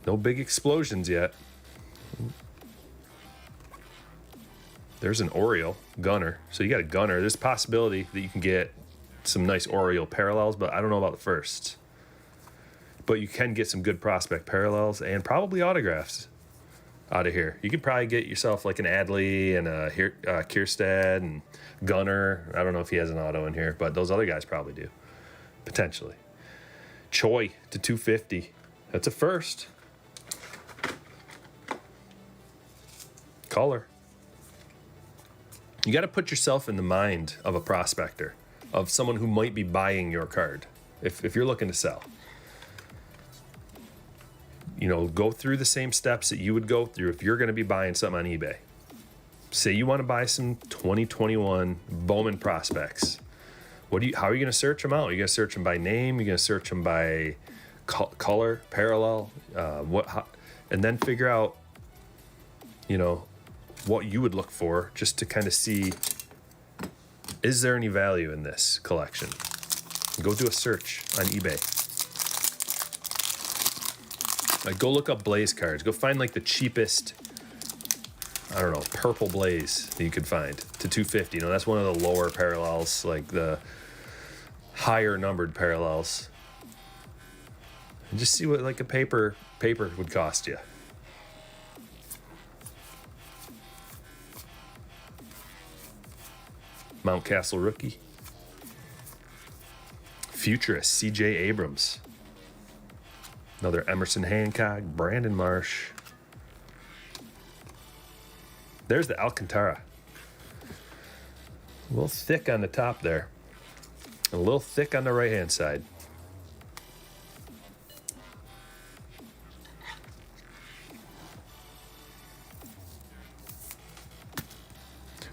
No big explosions yet. There's an Oriole gunner. So you got a gunner. There's a possibility that you can get some nice Oriole parallels, but I don't know about the firsts. But you can get some good prospect parallels and probably autographs out of here. You could probably get yourself like an Adley and a Kierstad and Gunner. I don't know if he has an auto in here, but those other guys probably do. Potentially. Choi to 250. That's a first. Color. You got to put yourself in the mind of a prospector, of someone who might be buying your card if you're looking to sell. You know, go through the same steps that you would go through if you're going to be buying something on eBay. Say you want to buy some 2021 Bowman prospects. How are you going to search them out? Are you going to search them by name? Are you going to search them by color, parallel? And then figure out, you know, what you would look for just to kind of see, is there any value in this collection? Go do a search on eBay. Like, go look up Blaze cards. Go find like the cheapest, I don't know, purple Blaze that you could find to 250. You know, that's one of the lower parallels, like the higher numbered parallels. And just see what like a paper would cost you. Mountcastle rookie. Futurist, CJ Abrams. Another Emerson Hancock, Brandon Marsh. There's the Alcantara. A little thick on the top there. A little thick on the right-hand side.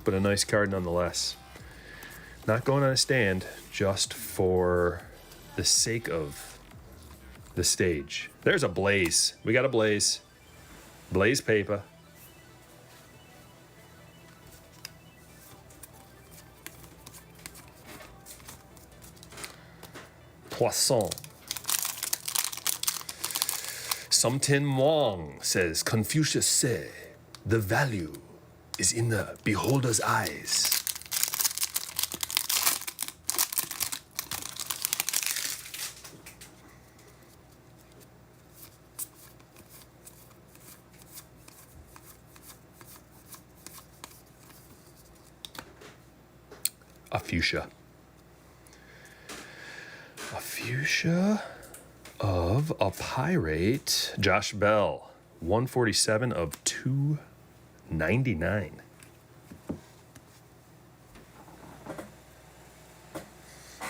But a nice card nonetheless. Not going on a stand, just for the sake of the stage. There's a Blaze. We got a Blaze. Blaze paper. Poisson. Somtin Wong says, Confucius say, the value is in the beholder's eyes. A fuchsia of a pirate. Josh Bell, 147 of 299.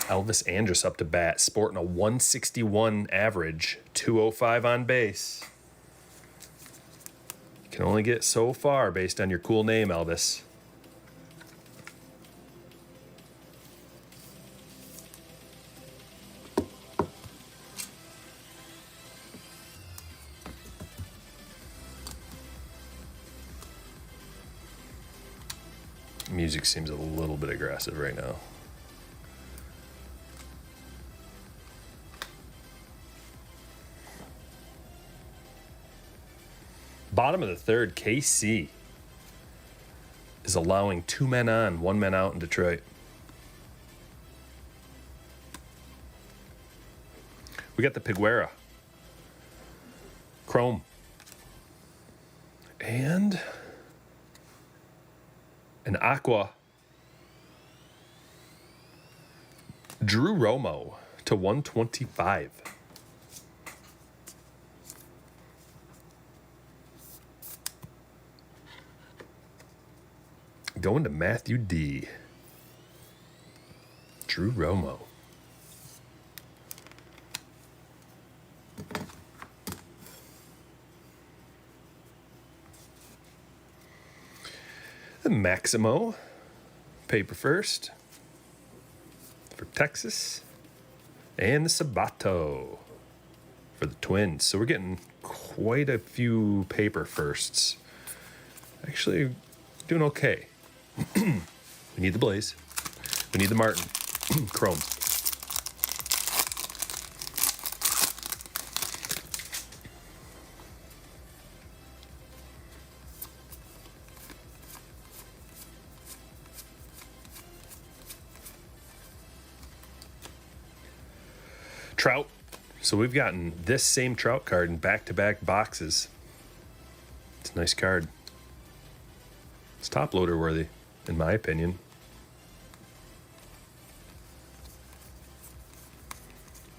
Elvis Andrus up to bat, sporting a 161 average, 205 on base. You can only get so far based on your cool name, Elvis. Music seems a little bit aggressive right now. Bottom of the third, KC is allowing 2 men on, 1 man out in Detroit. We got the Piguera, Chrome, and an Aqua Drew Romo to 125. Going to Matthew D. Drew Romo. The Maximo, paper first for Texas, and the Sabato for the Twins. So we're getting quite a few paper firsts. Actually, doing okay. We need the Blaze. We need the Martin. Chrome. Trout. So we've gotten this same Trout card in back-to-back boxes. It's a nice card. It's top loader worthy, in my opinion.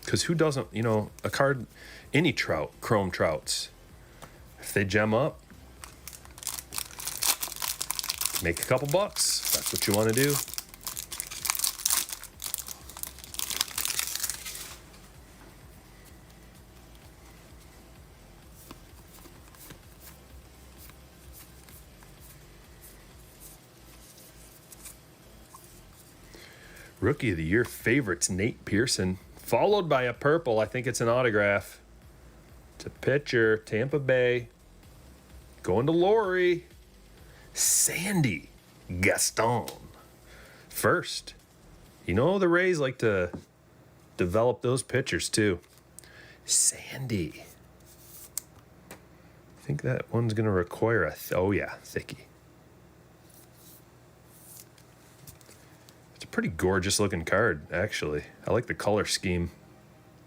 Because who doesn't, a card, any Trout, Chrome Trouts, if they gem up, make a couple bucks. That's what you want to do. Rookie of the Year favorites, Nate Pearson, followed by a purple. I think it's an autograph. It's a pitcher, Tampa Bay. Going to Lori. Sandy Gaston. First. The Rays like to develop those pitchers too. Sandy. I think that one's going to require a, thickie. Pretty gorgeous looking card, actually. I like the color scheme.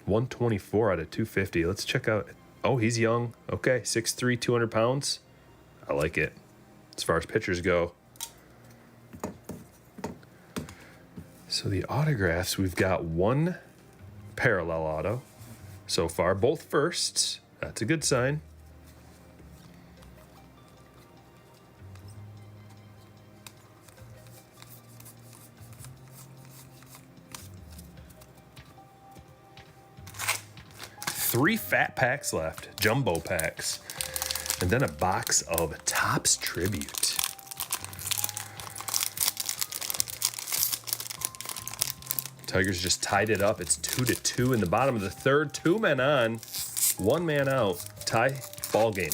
124 out of 250. Let's check out. Oh, he's young. Okay, 6'3", 200 pounds. I like it. As far as pitchers go. So the autographs, we've got one parallel auto so far. Both firsts. That's a good sign. Three fat packs left, jumbo packs, and then a box of Topps Tribute. Tigers just tied it up. It's 2-2 in the bottom of the third. 2 men on, 1 man out. Tie ball game.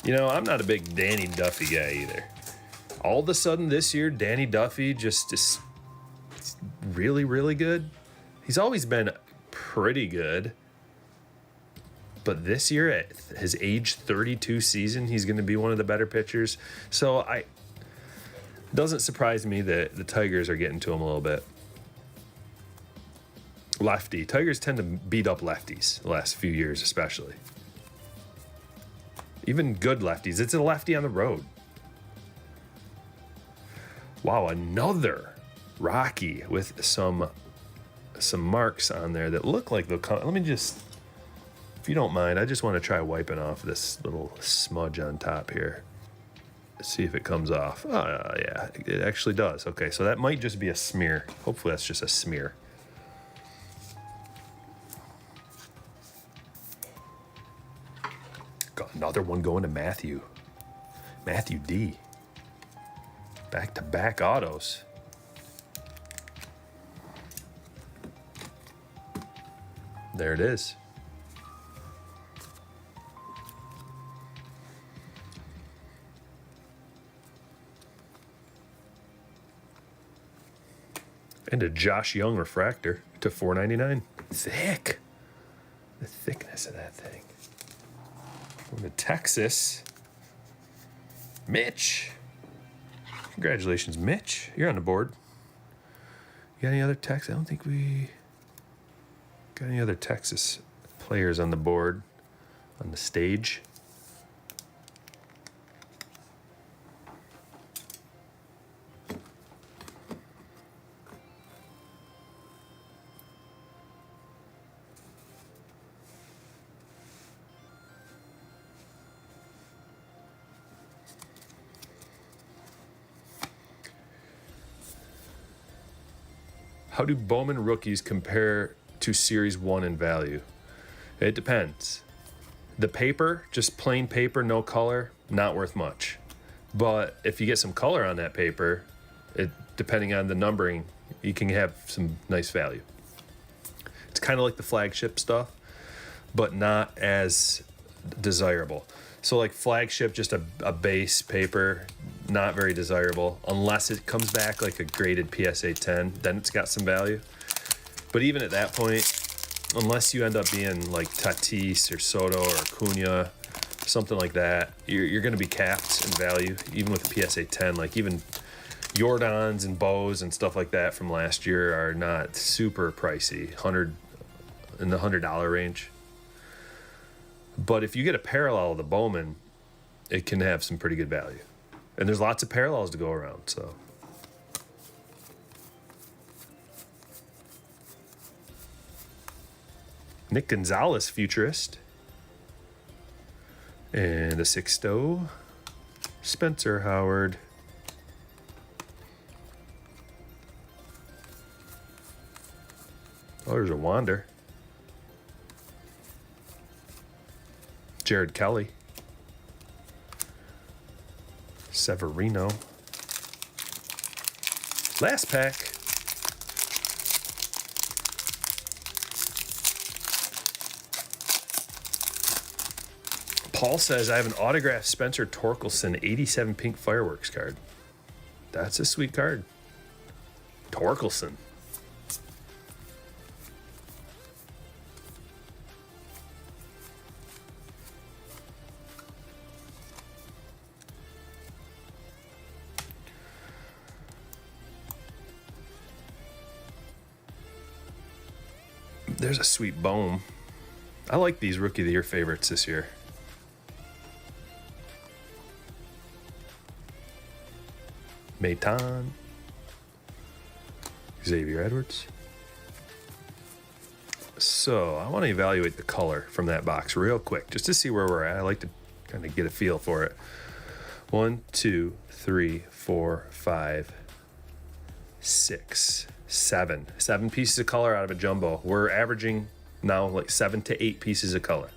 I'm not a big Danny Duffy guy either. All of a sudden this year, Danny Duffy just is really, really good. He's always been pretty good. But this year, at his age 32 season, he's going to be one of the better pitchers. So it doesn't surprise me that the Tigers are getting to him a little bit. Lefty. Tigers tend to beat up lefties the last few years, especially. Even good lefties. It's a lefty on the road. Wow, another Rocky with some marks on there that look like they'll come. Let me just, if you don't mind, I just want to try wiping off this little smudge on top here. see if it comes off. Oh, yeah, it actually does. Okay, so that might just be a smear. Hopefully that's just a smear. Got another one going to Matthew. Matthew D. Back-to-back autos. There it is. And a Josh Young refractor to $4.99. Thick. The thickness of that thing. Going to Texas. Mitch. Congratulations, Mitch. You're on the board. You got any other Texas? I don't think we got any other Texas players on the board, on the stage. How do Bowman rookies compare to Series 1 in value? It depends. The paper, just plain paper, no color, not worth much. But if you get some color on that paper, depending on the numbering, you can have some nice value. It's kind of like the flagship stuff, but not as desirable. So like flagship, just a base paper, not very desirable unless it comes back like a graded PSA 10, then it's got some value. But even at that point, unless you end up being like Tatis or Soto or Acuna, something like that, you're going to be capped in value, even with the PSA 10. Like even Jordans and Bows and stuff like that from last year are not super pricey, in the $100 range. But if you get a parallel of the Bowman, it can have some pretty good value. And there's lots of parallels to go around, so. Nick Gonzalez, futurist. And a Sixto. Spencer Howard. Oh, there's a Wander. Jared Kelly. Severino. Last pack. Paul says, I have an autographed Spencer Torkelson 87 pink fireworks card. That's a sweet card. Torkelson. There's a sweet Bohm. I like these Rookie of the Year favorites this year. Maton. Xavier Edwards. So I want to evaluate the color from that box real quick, just to see where we're at. I like to kind of get a feel for it. 1, 2, 3, 4, 5, 6, 7. 7 pieces of color out of a jumbo. We're averaging now like 7 to 8 pieces of color,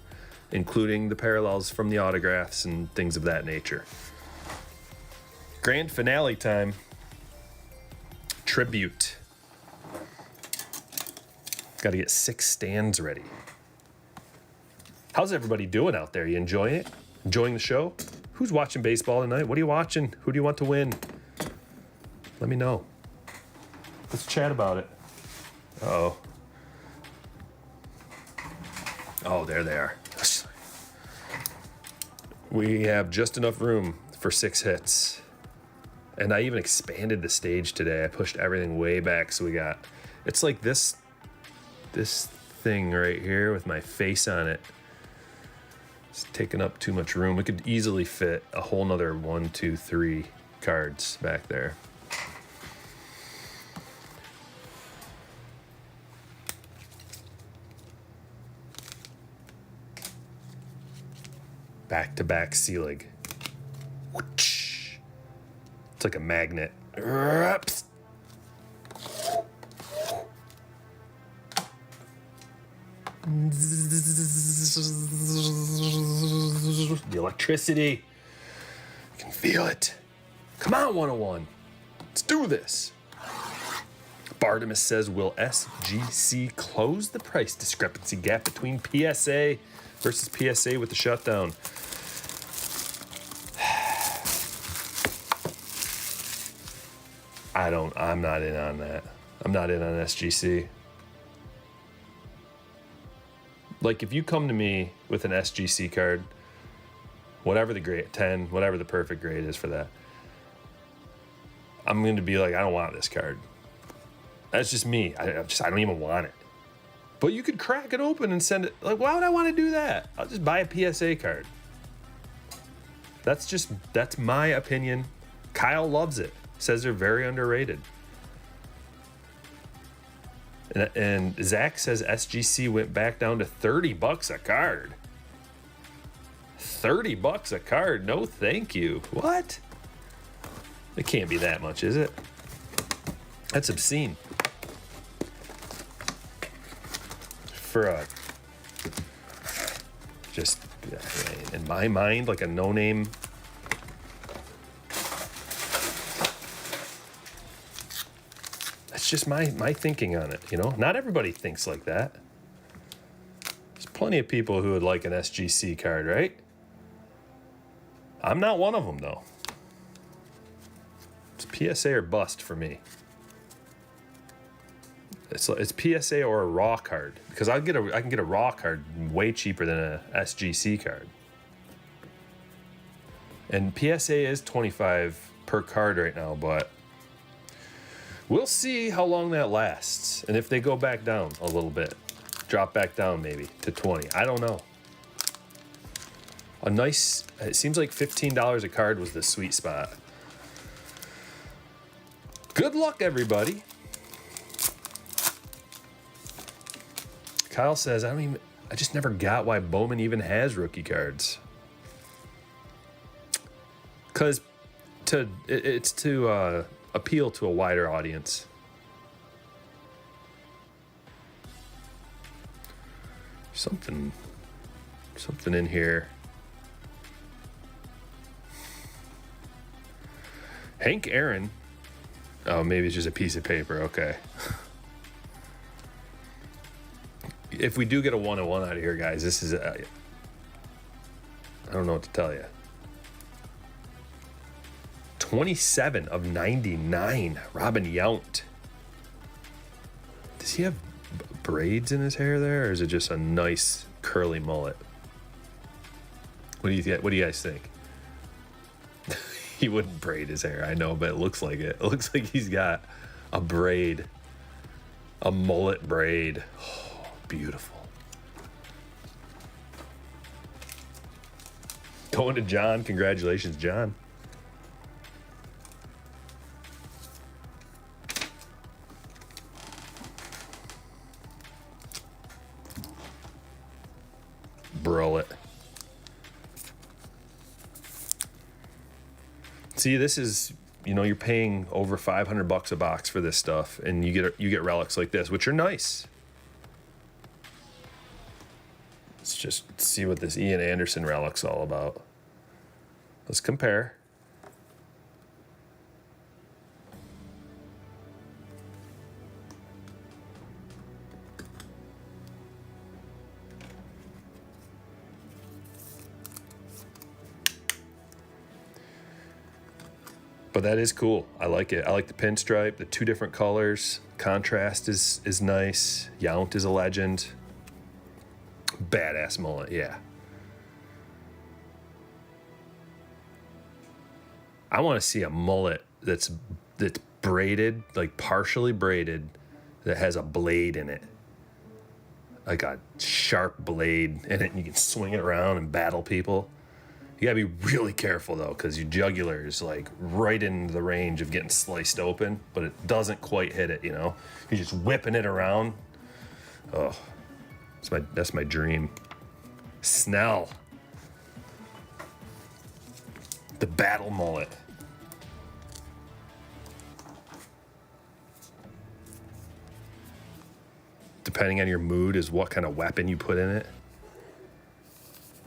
including the parallels from the autographs and things of that nature. Grand finale time. Tribute. Got to get 6 stands ready. How's everybody doing out there? You enjoying it? Enjoying the show? Who's watching baseball tonight? What are you watching? Who do you want to win? Let me know. Let's chat about it. Uh-oh. Oh, there they are. We have just enough room for 6 hits. And I even expanded the stage today. I pushed everything way back, so we got... It's like this thing right here with my face on it. It's taking up too much room. We could easily fit a whole nother 1, 2, 3 cards back there. Back-to-back Selig. Whoosh. It's like a magnet. The electricity. You can feel it. Come on, 101. Let's do this. Bartimus says, will SGC close the price discrepancy gap between PSA versus PSA with the shutdown? I'm not in on that. I'm not in on SGC. Like, if you come to me with an SGC card, whatever the grade, 10, whatever the perfect grade is for that, I'm going to be like, I don't want this card. That's just me. I don't even want it. But you could crack it open and send it. Like, why would I want to do that? I'll just buy a PSA card. That's my opinion. Kyle loves it. Says they're very underrated. And Zach says SGC went back down to $30 a card. $30 a card? No, thank you. What? It can't be that much, is it? That's obscene. For a, just in my mind, like a no-name. That's just my thinking on it, you know? Not everybody thinks like that. There's plenty of people who would like an SGC card, right? I'm not one of them, though. It's PSA or bust for me. It's PSA or a raw card, because I can get a raw card way cheaper than a SGC card. And PSA is $25 per card right now, but we'll see how long that lasts, and if they go back down a little bit, drop back down maybe to 20. I don't know. It seems like $15 a card was the sweet spot. Good luck, everybody. Kyle says, I just never got why Bowman even has rookie cards. Because it's to appeal to a wider audience. Something in here. Hank Aaron. Oh, maybe it's just a piece of paper. Okay. If we do get a 101 out of here, guys, this is I don't know what to tell you. 27 of 99, Robin Yount. Does he have braids in his hair there, or is it just a nice curly mullet? What do you guys think? He wouldn't braid his hair, I know, but it looks like it. It looks like he's got a braid, a mullet braid. Oh, beautiful. Going to John. Congratulations, John. Brullet. See, this is, you're paying over $500 a box for this stuff, and you get relics like this, which are nice. Let's just see what this Ian Anderson relic's all about. Let's compare. But that is cool. I like it. I like the pinstripe, the two different colors. Contrast is nice. Yount is a legend. Badass mullet, yeah. I want to see a mullet that's braided, like partially braided, that has a blade in it. Like a sharp blade in it, and you can swing it around and battle people. You gotta be really careful though, because your jugular is like right in the range of getting sliced open, but it doesn't quite hit it, You're just whipping it around. Oh, that's my dream. Snell. The battle mullet. depending on your mood, is what kind of weapon you put in it.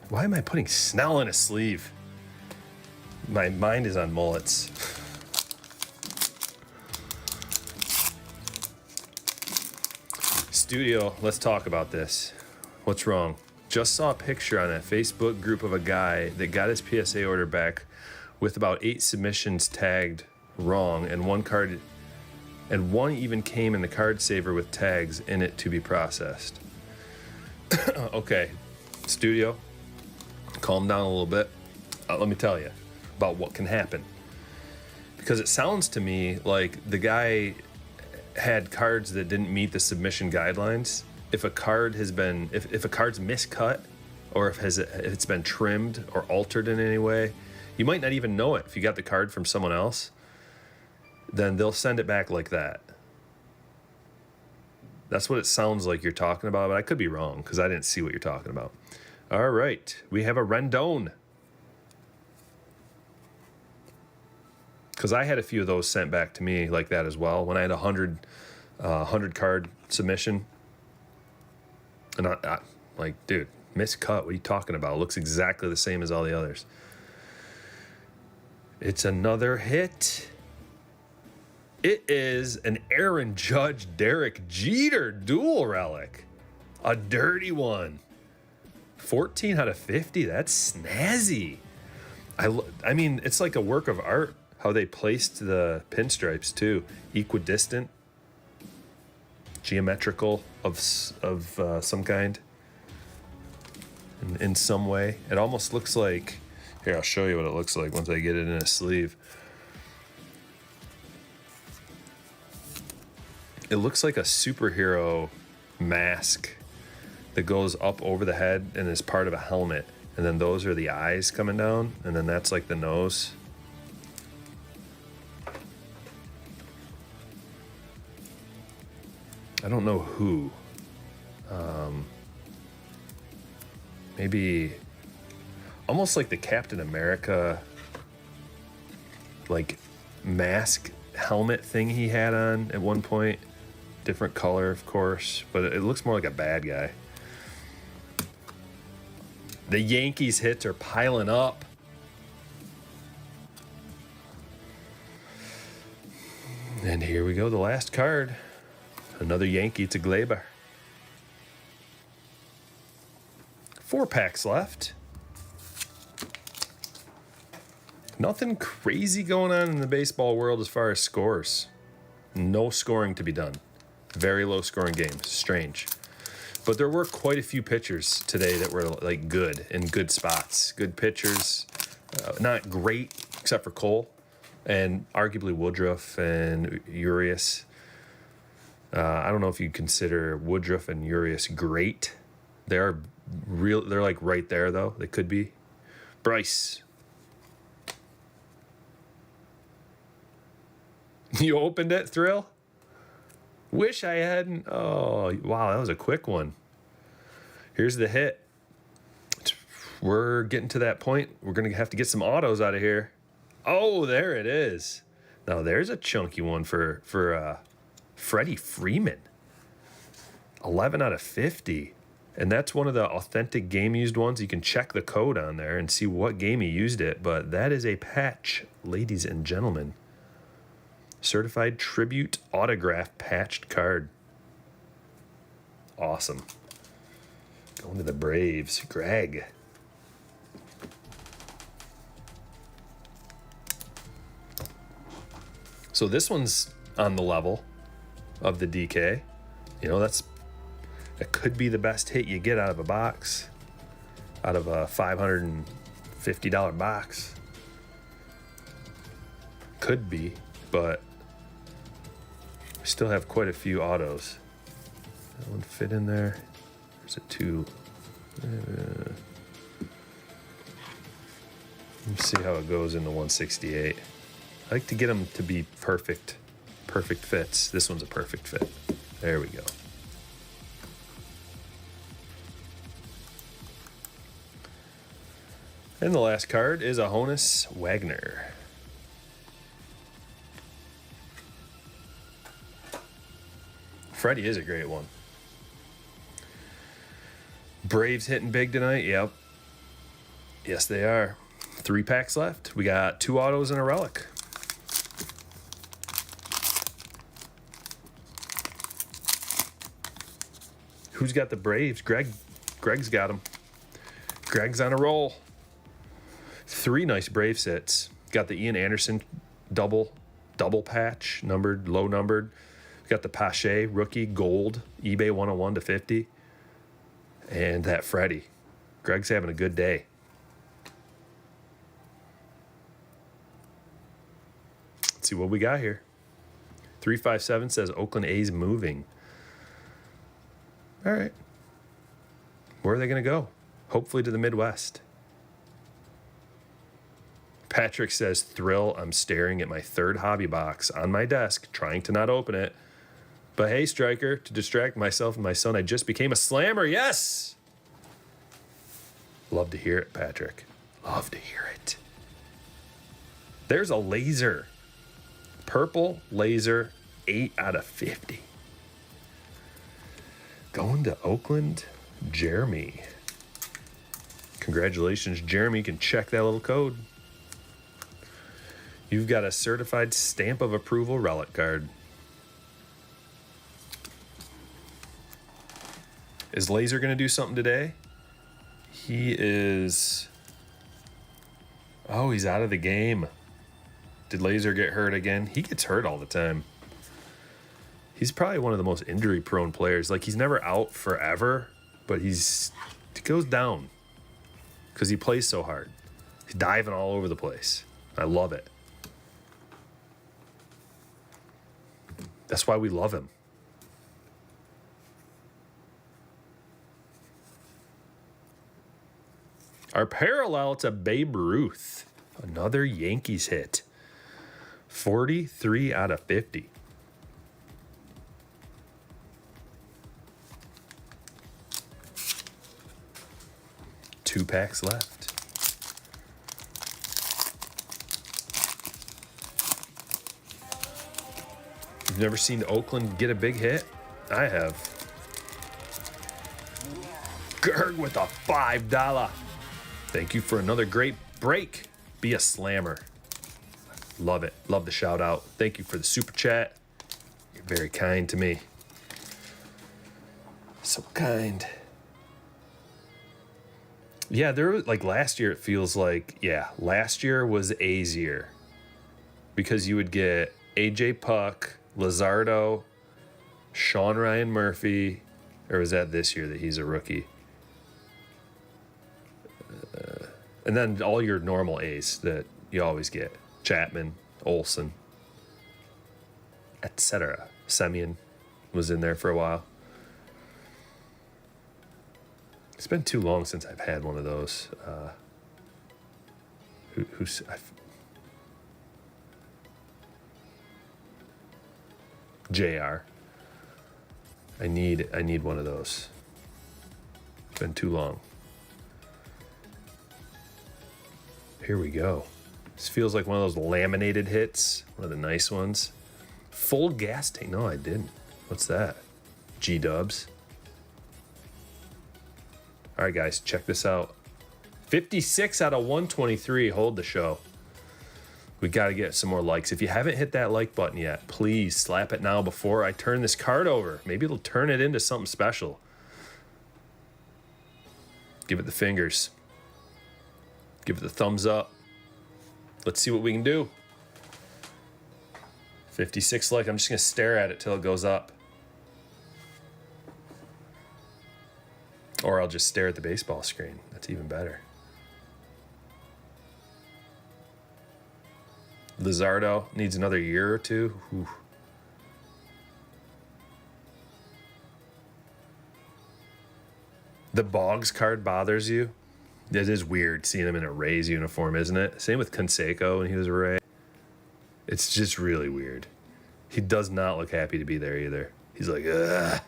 Why am I putting Snell in a sleeve? My mind is on mullets. Studio, let's talk about this. What's wrong? Just saw a picture on that Facebook group of a guy that got his PSA order back with about 8 submissions tagged wrong, and one even came in the card saver with tags in it to be processed. Okay, Studio, calm down a little bit. Let me tell you about what can happen. Because it sounds to me like the guy had cards that didn't meet the submission guidelines. If a card has been, if a card's miscut, or if it's been trimmed or altered in any way, you might not even know it. If you got the card from someone else, then they'll send it back like that. That's what it sounds like you're talking about, but I could be wrong because I didn't see what you're talking about. All right, we have a Rendon. Because I had a few of those sent back to me like that as well. When I had a 100 card submission. And I like, dude, miscut, what are you talking about? It looks exactly the same as all the others. It's another hit. It is an Aaron Judge, Derek Jeter dual relic. A dirty one. 14 out of 50, that's snazzy. I mean, it's like a work of art. How they placed the pinstripes too, equidistant, geometrical of some kind, in some way. It almost looks like, here, I'll show you what it looks like once I get it in a sleeve. It looks like a superhero mask that goes up over the head and is part of a helmet, and then those are the eyes coming down, and then that's like the nose. I don't know who. Maybe almost like the Captain America like mask helmet thing he had on at one point. Different color, of course, but it looks more like a bad guy. The Yankees hits are piling up. And here we go, the last card. Another Yankee to Glaber. 4 packs left. Nothing crazy going on in the baseball world as far as scores. No scoring to be done. Very low scoring games. Strange. But there were quite a few pitchers today that were like good, in good spots. Good pitchers. Not great, except for Cole. And arguably Woodruff and Urias. I don't know if you consider Woodruff and Urias great. They're like right there though. They could be. Bryce. You opened it, Thrill? Wish I hadn't. Oh, wow, that was a quick one. Here's the hit. We're getting to that point. We're going to have to get some autos out of here. Oh, there it is. Now there's a chunky one for Freddie Freeman. 11 out of 50. And that's one of the authentic game used ones. You can check the code on there and see what game he used it. But that is a patch, ladies and gentlemen. Certified tribute autograph patched card. Awesome. Going to the Braves. Greg. So this one's on the level of the DK. You know, that could be the best hit you get out of a box. Out of a $550 box. Could be, but we still have quite a few autos. That one fit in there. There's a 2. Let's see how it goes in the 168. I like to get them to be perfect fits. This one's a perfect fit. There we go. And the last card is a Honus Wagner. Freddie is a great one. Braves hitting big tonight. Yep. Yes, they are. 3 packs left. We got 2 autos and a relic. Who's got the Braves? Greg's got them. Greg's on a roll. 3 nice Brave sets. Got the Ian Anderson double patch, numbered, low numbered. Got the Pache rookie gold, eBay 101 to 50. And that Freddie. Greg's having a good day. Let's see what we got here. 357 says Oakland A's moving. All right. Where are they going to go? Hopefully to the Midwest. Patrick says, thrill, I'm staring at my 3rd hobby box on my desk, trying to not open it. But hey, Stryker, to distract myself and my son, I just became a slammer. Yes! Love to hear it, Patrick. Love to hear it. There's a laser. Purple laser, 8 out of 50. Going to Oakland, Jeremy. Congratulations, Jeremy. You can check that little code. You've got a certified stamp of approval relic card. Is Laser going to do something today? He is... Oh, he's out of the game. Did Laser get hurt again? He gets hurt all the time. He's probably one of the most injury-prone players. Like, he's never out forever, but he goes down because he plays so hard. He's diving all over the place. I love it. That's why we love him. Our parallel to Babe Ruth. Another Yankees hit. 43 out of 50. Two packs left. You've never seen Oakland get a big hit? I have. Gerg with a $5. Thank you for another great break. Be a slammer. Love it. Love the shout out. Thank you for the super chat. You're very kind to me. So kind. Yeah, there was, like, last year, it feels like, yeah, last year was A's year. Because you would get AJ Puck, Luzardo, Sean Ryan Murphy, or was that this year that he's a rookie? And then all your normal A's that you always get. Chapman, Olsen, etc. Semyon was in there for a while. It's been too long since I've had one of those. JR. I need one of those. It's been too long. Here we go. This feels like one of those laminated hits. One of the nice ones. Full gas tank. No, I didn't. What's that? G-dubs. All right, guys, check this out. 56 out of 123. Hold the show. We got to get some more likes. If you haven't hit that like button yet, please slap it now before I turn this card over. Maybe it'll turn it into something special. Give it the fingers. Give it the thumbs up. Let's see what we can do. 56 like. I'm just going to stare at it till it goes up. Or I'll just stare at the baseball screen. That's even better. Luzardo needs another year or two. Whew. The Boggs card bothers you? It is weird seeing him in a Rays uniform, isn't it? Same with Canseco when he was a Ray. It's just really weird. He does not look happy to be there either. He's like, ugh.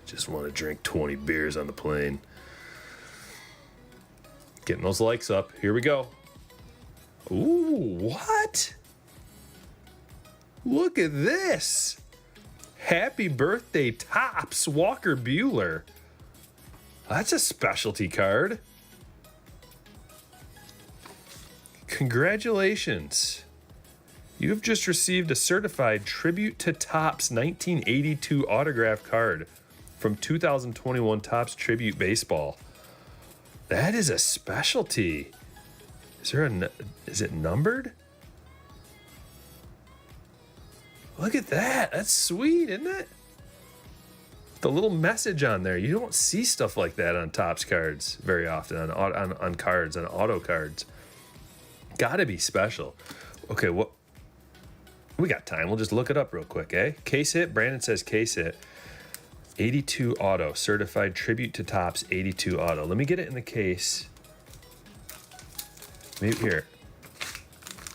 Just want to drink 20 beers on the plane. Getting those likes up. Here we go. Ooh, what? Look at this. Happy birthday, Topps Walker Buehler. That's a specialty card. Congratulations. You've just received a certified Tribute to Topps 1982 autograph card from 2021 Topps Tribute Baseball. That is a specialty. Is it numbered? Look at that. That's sweet, isn't it? The little message on there. You don't see stuff like that on Topps cards very often, on cards, on auto cards. Gotta be special. Okay, what? We got time. We'll just look it up real quick, eh? Case hit. Brandon says case hit. 82 auto. Certified Tribute to Topps 82 auto. Let me get it in the case. Maybe here.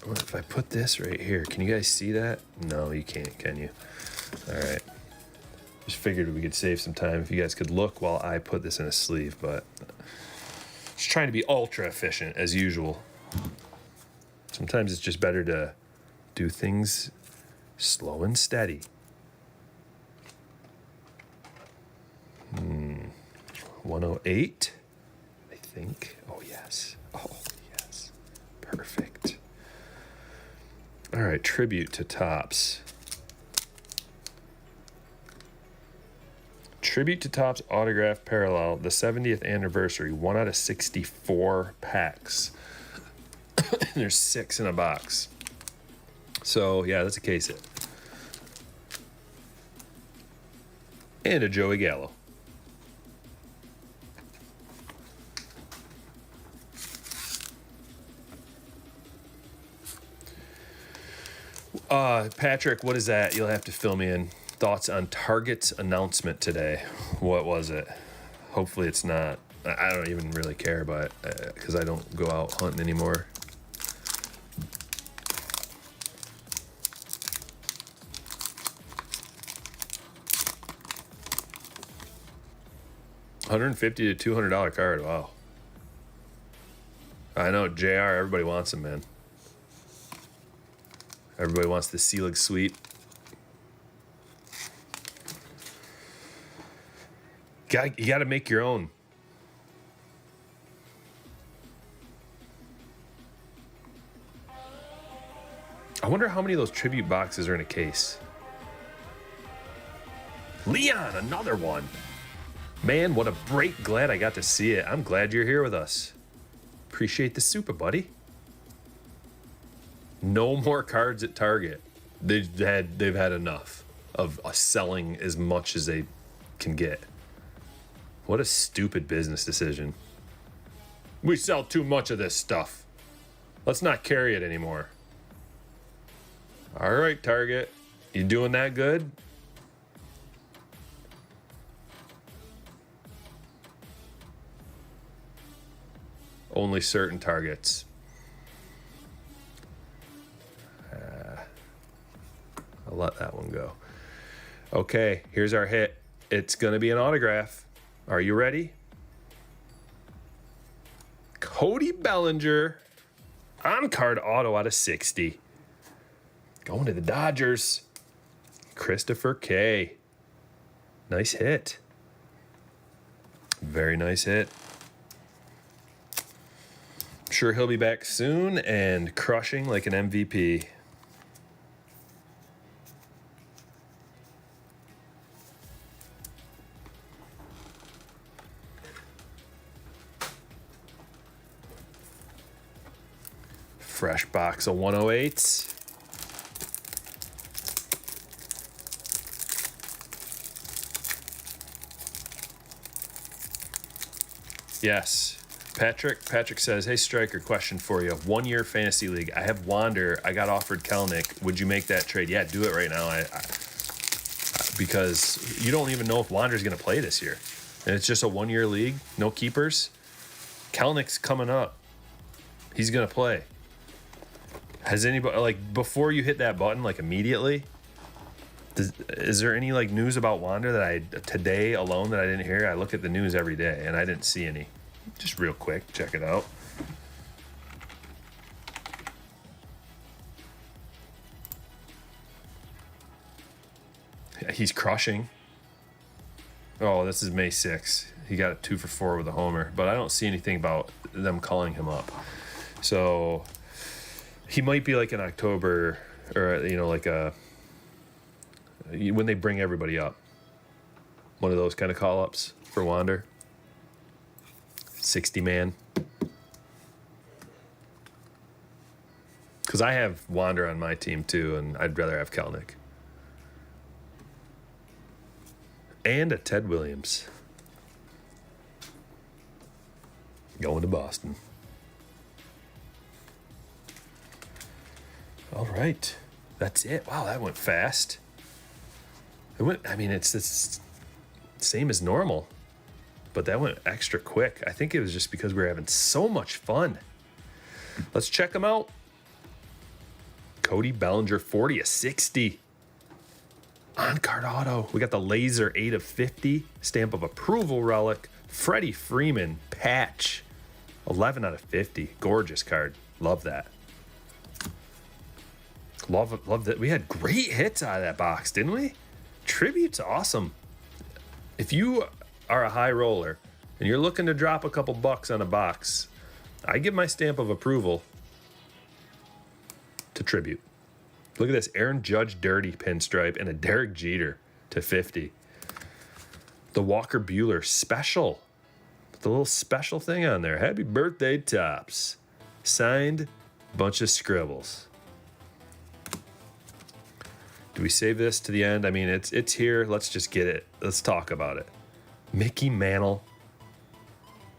What if I put this right here? Can you guys see that? No, you can't, can you? All right. Just figured we could save some time if you guys could look while I put this in a sleeve, but just trying to be ultra efficient as usual. Sometimes it's just better to do things slow and steady. 108, I think. Oh, yes. Oh, yes. Perfect. All right, Tribute to Topps. Tribute to Topps autograph parallel, the 70th anniversary, 1 out of 64 packs. There's 6 in a box. So, yeah, that's a case hit. And a Joey Gallo. Patrick, what is that? You'll have to fill me in. Thoughts on Target's announcement today. What was it? Hopefully it's not. I don't even really care, but because I don't go out hunting anymore. $150 to $200 card. Wow. I know, JR, everybody wants them, man. Everybody wants the Selig Sweep. You got to make your own. I wonder how many of those tribute boxes are in a case. Leon, another one. Man, what a break. Glad I got to see it. I'm glad you're here with us. Appreciate the super, buddy. No more cards at Target. They've had enough of selling as much as they can get. What a stupid business decision. We sell too much of this stuff. Let's not carry it anymore. All right, Target. You doing that good? Only certain Targets. I'll let that one go. Okay, here's our hit. It's going to be an autograph. Are you ready? Cody Bellinger on card auto out of 60. Going to the Dodgers. Christopher K. Nice hit. Very nice hit. I'm sure he'll be back soon and crushing like an MVP. Fresh box of 108s. Yes. Patrick says, hey, Stryker, question for you. 1 year fantasy league. I have Wander. I got offered Kelnick. Would you make that trade? Yeah, do it right now. Because you don't even know if Wander's going to play this year. And it's just a 1 year league. No keepers. Kelnick's coming up. He's going to play. Has anybody, like, before you hit that button, like, immediately, is there any, like, news about Wander that today alone that I didn't hear? I look at the news every day, and I didn't see any. Just real quick, check it out. he's crushing. Oh, this is May 6th. He got a 2 for 4 with a homer, but I don't see anything about them calling him up. So he might be like in October, or like when they bring everybody up. One of those kind of call-ups for Wander. 60 man. Because I have Wander on my team too, and I'd rather have Kelnick. And a Ted Williams. Going to Boston. All right. That's it. Wow, that went fast. It's the same as normal, but that went extra quick. I think it was just because we were having so much fun. Let's check them out. Cody Bellinger, 40 of 60. On-card auto. We got the laser 8 of 50. Stamp of approval relic. Freddie Freeman, patch. 11 out of 50. Gorgeous card. Love that. Love that. We had great hits out of that box, didn't we? Tribute's awesome. If you are a high roller and you're looking to drop a couple bucks on a box, I give my stamp of approval to Tribute. Look at this. Aaron Judge dirty pinstripe and a Derek Jeter to 50. The Walker Buehler special. The little special thing on there. Happy birthday, Tops. Signed, bunch of scribbles. Do we save this to the end? I mean, it's here. Let's just get it. Let's talk about it. Mickey Mantle.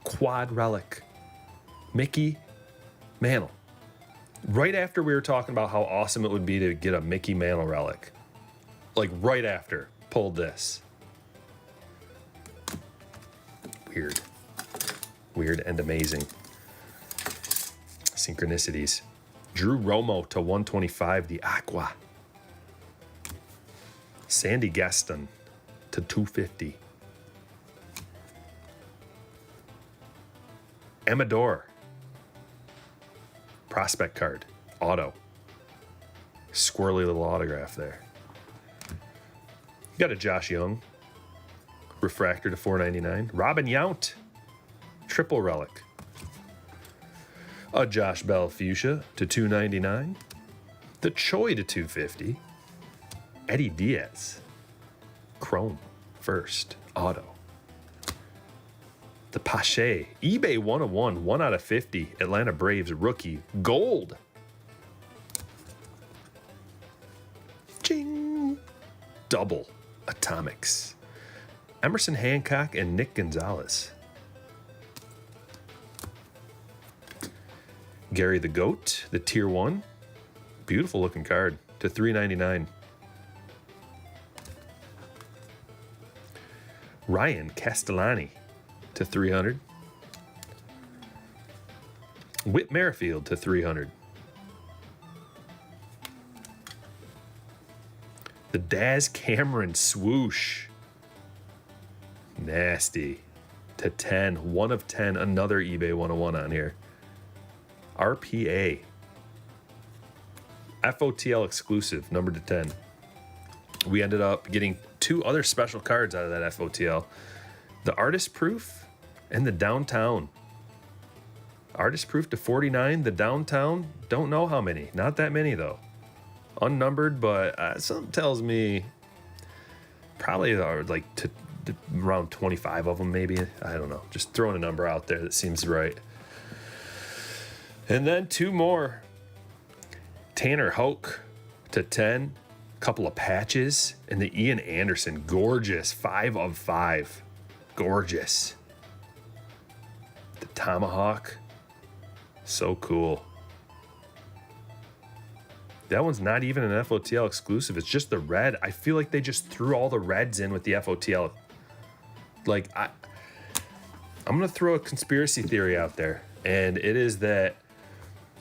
Quad relic. Mickey Mantle. Right after we were talking about how awesome it would be to get a Mickey Mantle relic. Like right after. Pulled this. Weird and amazing. Synchronicities. Drew Romo to 125, the Aqua. Sandy Gaston to 250. Amador. Prospect card. Auto. Squirrely little autograph there. Got a Josh Young. Refractor to 499. Robin Yount. Triple relic. A Josh Bell Fuchsia to 299. The Choi to 250. Eddie Diaz. Chrome. First. Auto. The Pache. eBay 101. 1 out of 50. Atlanta Braves rookie. Gold. Ching. Double. Atomics. Emerson Hancock and Nick Gonzalez. Gary the Goat, the Tier 1. Beautiful looking card to $3.99. Ryan Castellani to $300. Whit Merrifield to $300. The Daz Cameron swoosh. Nasty. To 10. 1 of 10. Another eBay 101 on here. RPA. FOTL exclusive, number to 10. We ended up getting 2 other special cards out of that FOTL. The Artist Proof and the Downtown. Artist Proof to 49. The Downtown, don't know how many. Not that many, though. Unnumbered, but something tells me probably like to around 25 of them, maybe. I don't know. Just throwing a number out there that seems right. And then 2 more. Tanner Hoke to 10. Couple of patches. And the Ian Anderson. Gorgeous. 5 of 5. Gorgeous. The Tomahawk. So cool. That one's not even an FOTL exclusive. It's just the red. I feel like they just threw all the reds in with the FOTL. Like, I'm going to throw a conspiracy theory out there. And it is that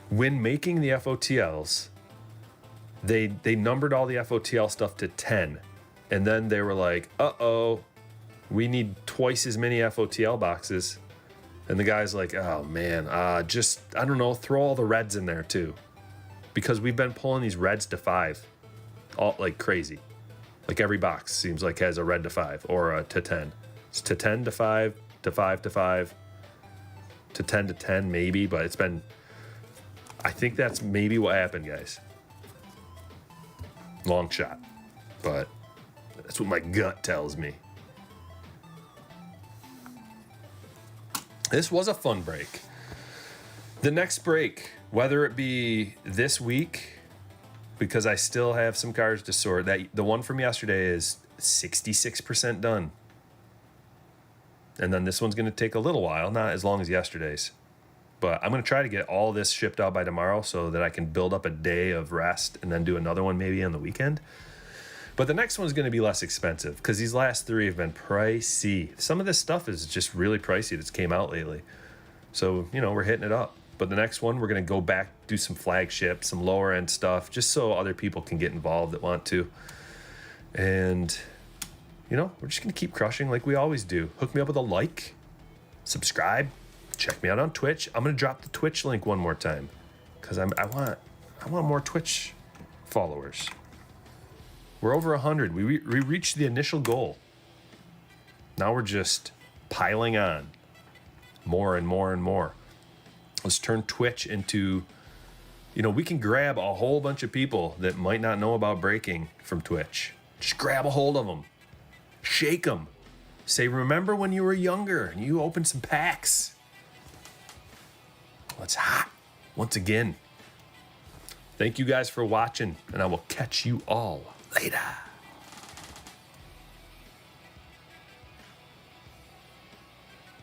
when making the FOTLs, they numbered all the FOTL stuff to 10. And then they were like, uh-oh, we need twice as many FOTL boxes. And the guy's like, oh, man, I don't know, throw all the reds in there, too. Because we've been pulling these reds to 5. All like crazy. Like every box seems like has a red to 5 or a to 10. It's to 10 to 5 to 5 to 5 to 10 to 10 maybe, but it's been, I think that's maybe what happened, guys. Long shot, but that's what my gut tells me. This was a fun break. The next break, whether it be this week, because I still have some cards to sort, that the one from yesterday is 66% done. And then this one's going to take a little while, not as long as yesterday's. But I'm going to try to get all this shipped out by tomorrow so that I can build up a day of rest and then do another one maybe on the weekend. But the next one's going to be less expensive because these last 3 have been pricey. Some of this stuff is just really pricey that's came out lately. So, you know, we're hitting it up. But the next one, we're going to go back, do some flagship, some lower end stuff, just so other people can get involved that want to. And, you know, we're just going to keep crushing like we always do. Hook me up with a like, subscribe, check me out on Twitch. I'm going to drop the Twitch link one more time because I want more Twitch followers. We're over 100. We reached the initial goal. Now we're just piling on more and more and more. Let's turn Twitch into, you know, we can grab a whole bunch of people that might not know about breaking from Twitch. Just grab a hold of them. Shake them. Say, remember when you were younger and you opened some packs? Well, it's hot once again. Thank you guys for watching, and I will catch you all later.